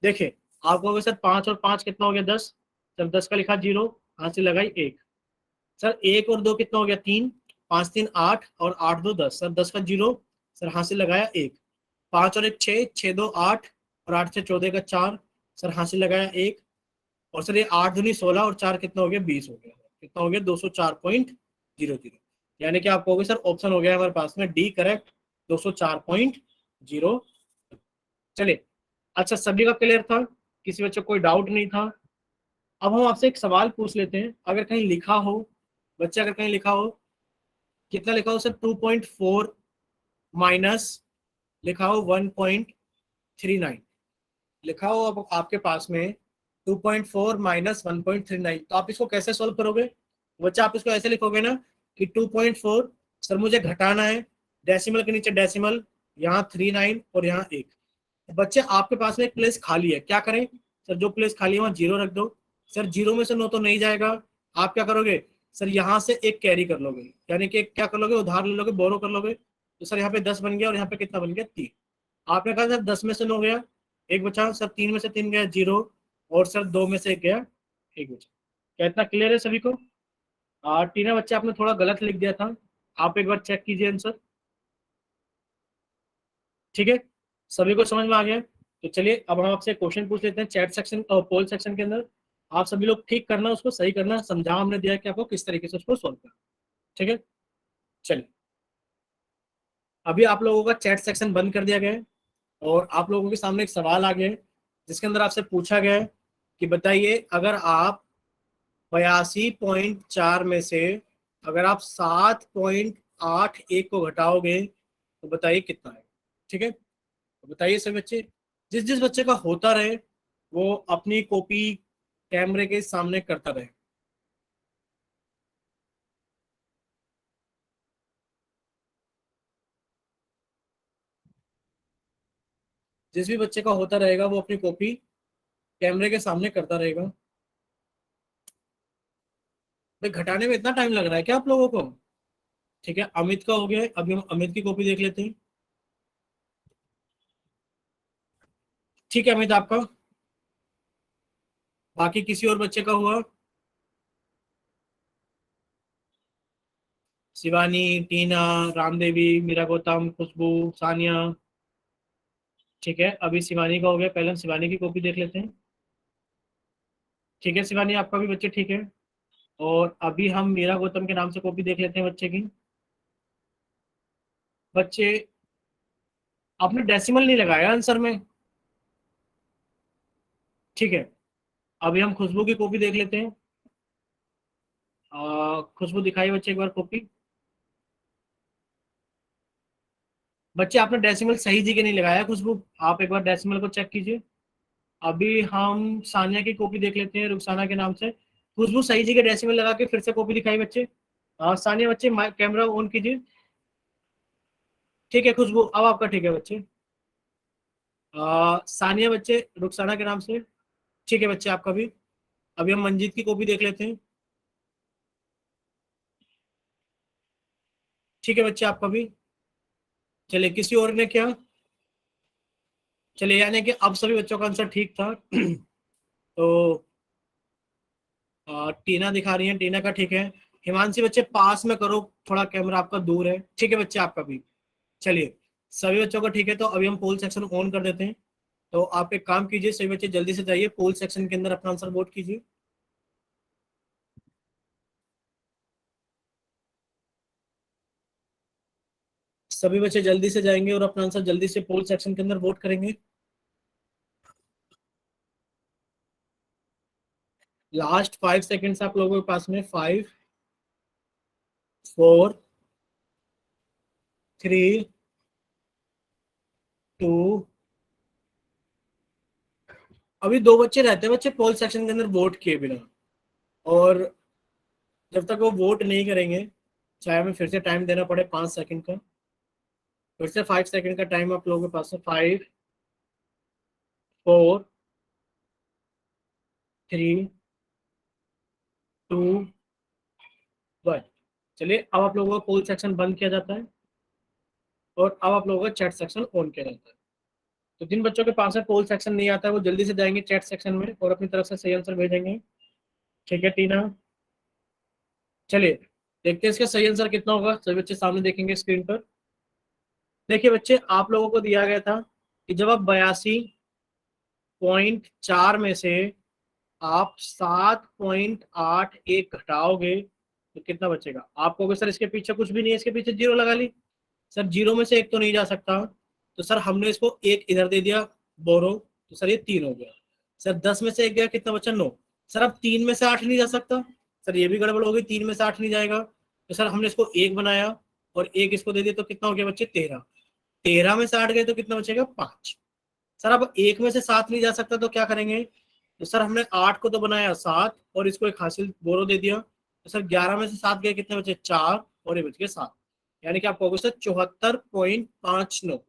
देखिए आप कहोगे सर 5 और 5 कितना हो गया 10, जब 10 का लिखा 0, हाथ से लगाई 1। सर 1 और 2 कितना हो गया 3, 5 3 8 और 8 2 10। सर 10 का 0, सर हाथ से लगाया 1। 5 और 1 6, 6 2 8 और 8 से 14 का 4। सर हाथ से लगाया 1। और सर ये 8 दूनी 16 और 4 कितना हो गया 20 हो गया। कितना हो गया 204.00। यानी कि आप कहोगे सर ऑप्शन हो गया हमारे पास में डी करेक्ट, 204.00। चलिए, अच्छा सभी का क्लियर था, किसी बच्चे को कोई डाउट नहीं था। अब हम आपसे एक सवाल पूछ लेते हैं, अगर कहीं लिखा हो बच्चे, अगर कहीं लिखा हो कितना लिखा हो सर 2.4 माइनस लिखा हो 1.39 लिखा हो, अब आपके पास में 2.4 माइनस 1.39, तो आप इसको कैसे सॉल्व करोगे बच्चा? आप इसको ऐसे लिखोगे ना कि 2.4 सर मुझे घटाना है, डेसिमल के नीचे डेसिमल, यहाँ 39 और यहाँ 1। बच्चे आपके पास में एक प्लेस खाली है, क्या करें सर? जो प्लेस खाली है वहाँ 0 रख दो। सर 0 में से 9 तो नहीं जाएगा, आप क्या करोगे सर? यहाँ से एक कैरी कर लोगे, यानी कि क्या कर लोगे, उधार ले लोगे, बोरो कर लोगे। तो सर यहाँ पे 10 बन गया और यहाँ पे कितना बन गया 3। आपने कहा सर 10 में से 9 गया, एक बचा। सर 3 में से 3 गया 0, और सर 2 में से 1 गया, एक बचा। क्या इतना क्लियर है सभी को? टीना बच्चे आपने थोड़ा गलत लिख दिया था, आप एक बार चेक कीजिए आंसर। ठीक है, सभी को समझ में आ गया? तो चलिए अब हम आपसे क्वेश्चन पूछ लेते हैं चैट सेक्शन और पोल सेक्शन के अंदर। आप सभी लोग ठीक करना, उसको सही करना, समझा हमने दिया कि आपको किस तरीके से उसको सॉल्व करना। ठीक है, चलिए अभी आप लोगों का चैट सेक्शन बंद कर दिया गया है और आप लोगों के सामने एक सवाल आ गया है जिसके अंदर आपसे पूछा गया है कि बताइए अगर आप 82.4 में से अगर आप 7.81 को घटाओगे तो बताइए कितना है। ठीक है, तो बताइए सभी बच्चे, जिस जिस बच्चे का होता रहे वो अपनी कॉपी कैमरे के सामने करता रहे। जिस भी बच्चे का होता रहेगा वो अपनी कॉपी कैमरे के सामने करता रहेगा। भाई घटाने में इतना टाइम लग रहा है क्या आप लोगों को? ठीक है, अमित का हो गया है, अभी हम अमित की कॉपी देख लेते हैं। ठीक है अमित आपका, बाकी किसी और बच्चे का हुआ? शिवानी, टीना, रामदेवी, मीरा गौतम, खुशबू, सानिया। ठीक है, अभी शिवानी का हो गया, पहले हम शिवानी की कॉपी देख लेते हैं। ठीक है शिवानी आपका भी बच्चे ठीक है, और अभी हम मीरा गौतम के नाम से कॉपी देख लेते हैं बच्चे की। बच्चे आपने डेसिमल नहीं लगाया आंसर में। ठीक है, अभी हम खुशबू की कॉपी देख लेते हैं। खुशबू दिखाइए बच्चे एक बार कॉपी। बच्चे आपने डेसिमल सही जगह नहीं लगाया खुशबू, आप एक बार डेसिमल को चेक कीजिए। अभी हम सानिया की कॉपी देख लेते हैं रुखसाना के नाम से। खुशबू सही जगह डेसिमल लगा के फिर से कॉपी दिखाई बच्चे। सानिया बच्चे कैमरा ऑन कीजिए। ठीक है खुशबू, अब आपका ठीक है बच्चे। सानिया बच्चे रुखसाना के नाम से। ठीक है बच्चे आपका भी। अभी हम मंजीत की कॉपी देख लेते हैं। ठीक है बच्चे आपका भी। चलिए किसी और ने क्या? चलिए यानी कि अब सभी बच्चों का आंसर ठीक था। तो टीना दिखा रही है, टीना का ठीक है। हिमांशी बच्चे पास में करो, थोड़ा कैमरा आपका दूर है। ठीक है बच्चे आपका भी। चलिए सभी बच्चों का ठीक है, तो अभी हम पोल सेक्शन ऑन कर देते हैं। तो आप एक काम कीजिए, सभी बच्चे जल्दी से जाइए पोल सेक्शन के अंदर अपना आंसर वोट कीजिए। सभी बच्चे जल्दी से जाएंगे और अपना आंसर जल्दी से पोल सेक्शन के अंदर वोट करेंगे। लास्ट 5 सेकेंड्स आप लोगों के पास में। 5 4 3 2। अभी 2 बच्चे रहते हैं बच्चे पोल सेक्शन के अंदर वोट किए बिना, और जब तक वो वोट नहीं करेंगे, चाहे हमें फिर से टाइम देना पड़े 5 सेकंड का, फिर से 5 सेकंड का टाइम आप लोगों के पास है। 5 4 3 2 1। चलिए अब आप लोगों का पोल सेक्शन बंद किया जाता है और अब आप लोगों का चैट सेक्शन ऑन किया जाता है। तो जिन बच्चों के पास में पोल सेक्शन नहीं आता है वो जल्दी से जाएंगे चैट सेक्शन में और अपनी तरफ से सही आंसर भेजेंगे। ठीक है टीना, चलिए देखते हैं इसका सही आंसर कितना होगा। सभी बच्चे सामने देखेंगे स्क्रीन पर। देखिए बच्चे, आप लोगों को दिया गया था कि जब आप 82.4 में से आप 7.81 घटाओगे तो कितना बचेगा। आपको अगर सर इसके पीछे कुछ भी नहीं है, इसके पीछे जीरो लगा ली, सर जीरो में से एक तो नहीं जा सकता, तो सर हमने इसको एक इधर दे दिया बोरो, तो सर ये 3 हो गया। सर 10 में से एक गया, कितना बचा 9। सर अब 3 में से 8 नहीं जा सकता, सर ये भी गड़बड़ हो गई, 3 में से 8 नहीं जाएगा, तो सर हमने इसको 1 बनाया और 1 इसको दे दिया, तो कितना हो गया बच्चे 13। 13 में से 8 गए तो कितना बचेगा 5। सर अब 1 में से 7 नहीं जा सकता तो क्या करेंगे, तो सर हमने 8 को तो बनाया 7 और इसको एक हासिल बोरो दे दिया, तो सर 11 में से 7 गए, कितने बचे 4 और ये बच गए 7। यानी कि आप कहोगे सर 74.59।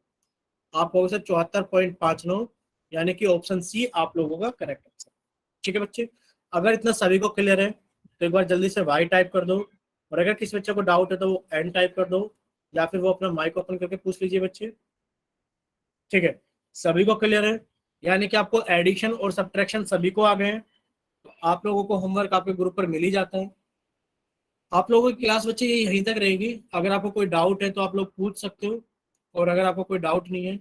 आप कहोगे सर 74.59, यानी कि ऑप्शन सी आप लोगों का करेक्ट आंसर। ठीक है बच्चे, अगर इतना सभी को क्लियर है तो एक बार जल्दी से वाई टाइप कर दो, और अगर किसी बच्चे को डाउट है तो वो एन टाइप कर दो, या फिर वो अपना माइक ओपन करके पूछ लीजिए बच्चे। ठीक है, सभी को क्लियर है, यानी कि आपको एडिशन और सब्ट्रैक्शन सभी को आ गए हैं। तो आप लोगों को होमवर्क आपके ग्रुप पर मिल ही जाता है। आप लोगों की क्लास बच्चे ये यहीं तक रहेगी। अगर आपको कोई डाउट है तो आप लोग पूछ सकते हो, और अगर आपको कोई डाउट नहीं है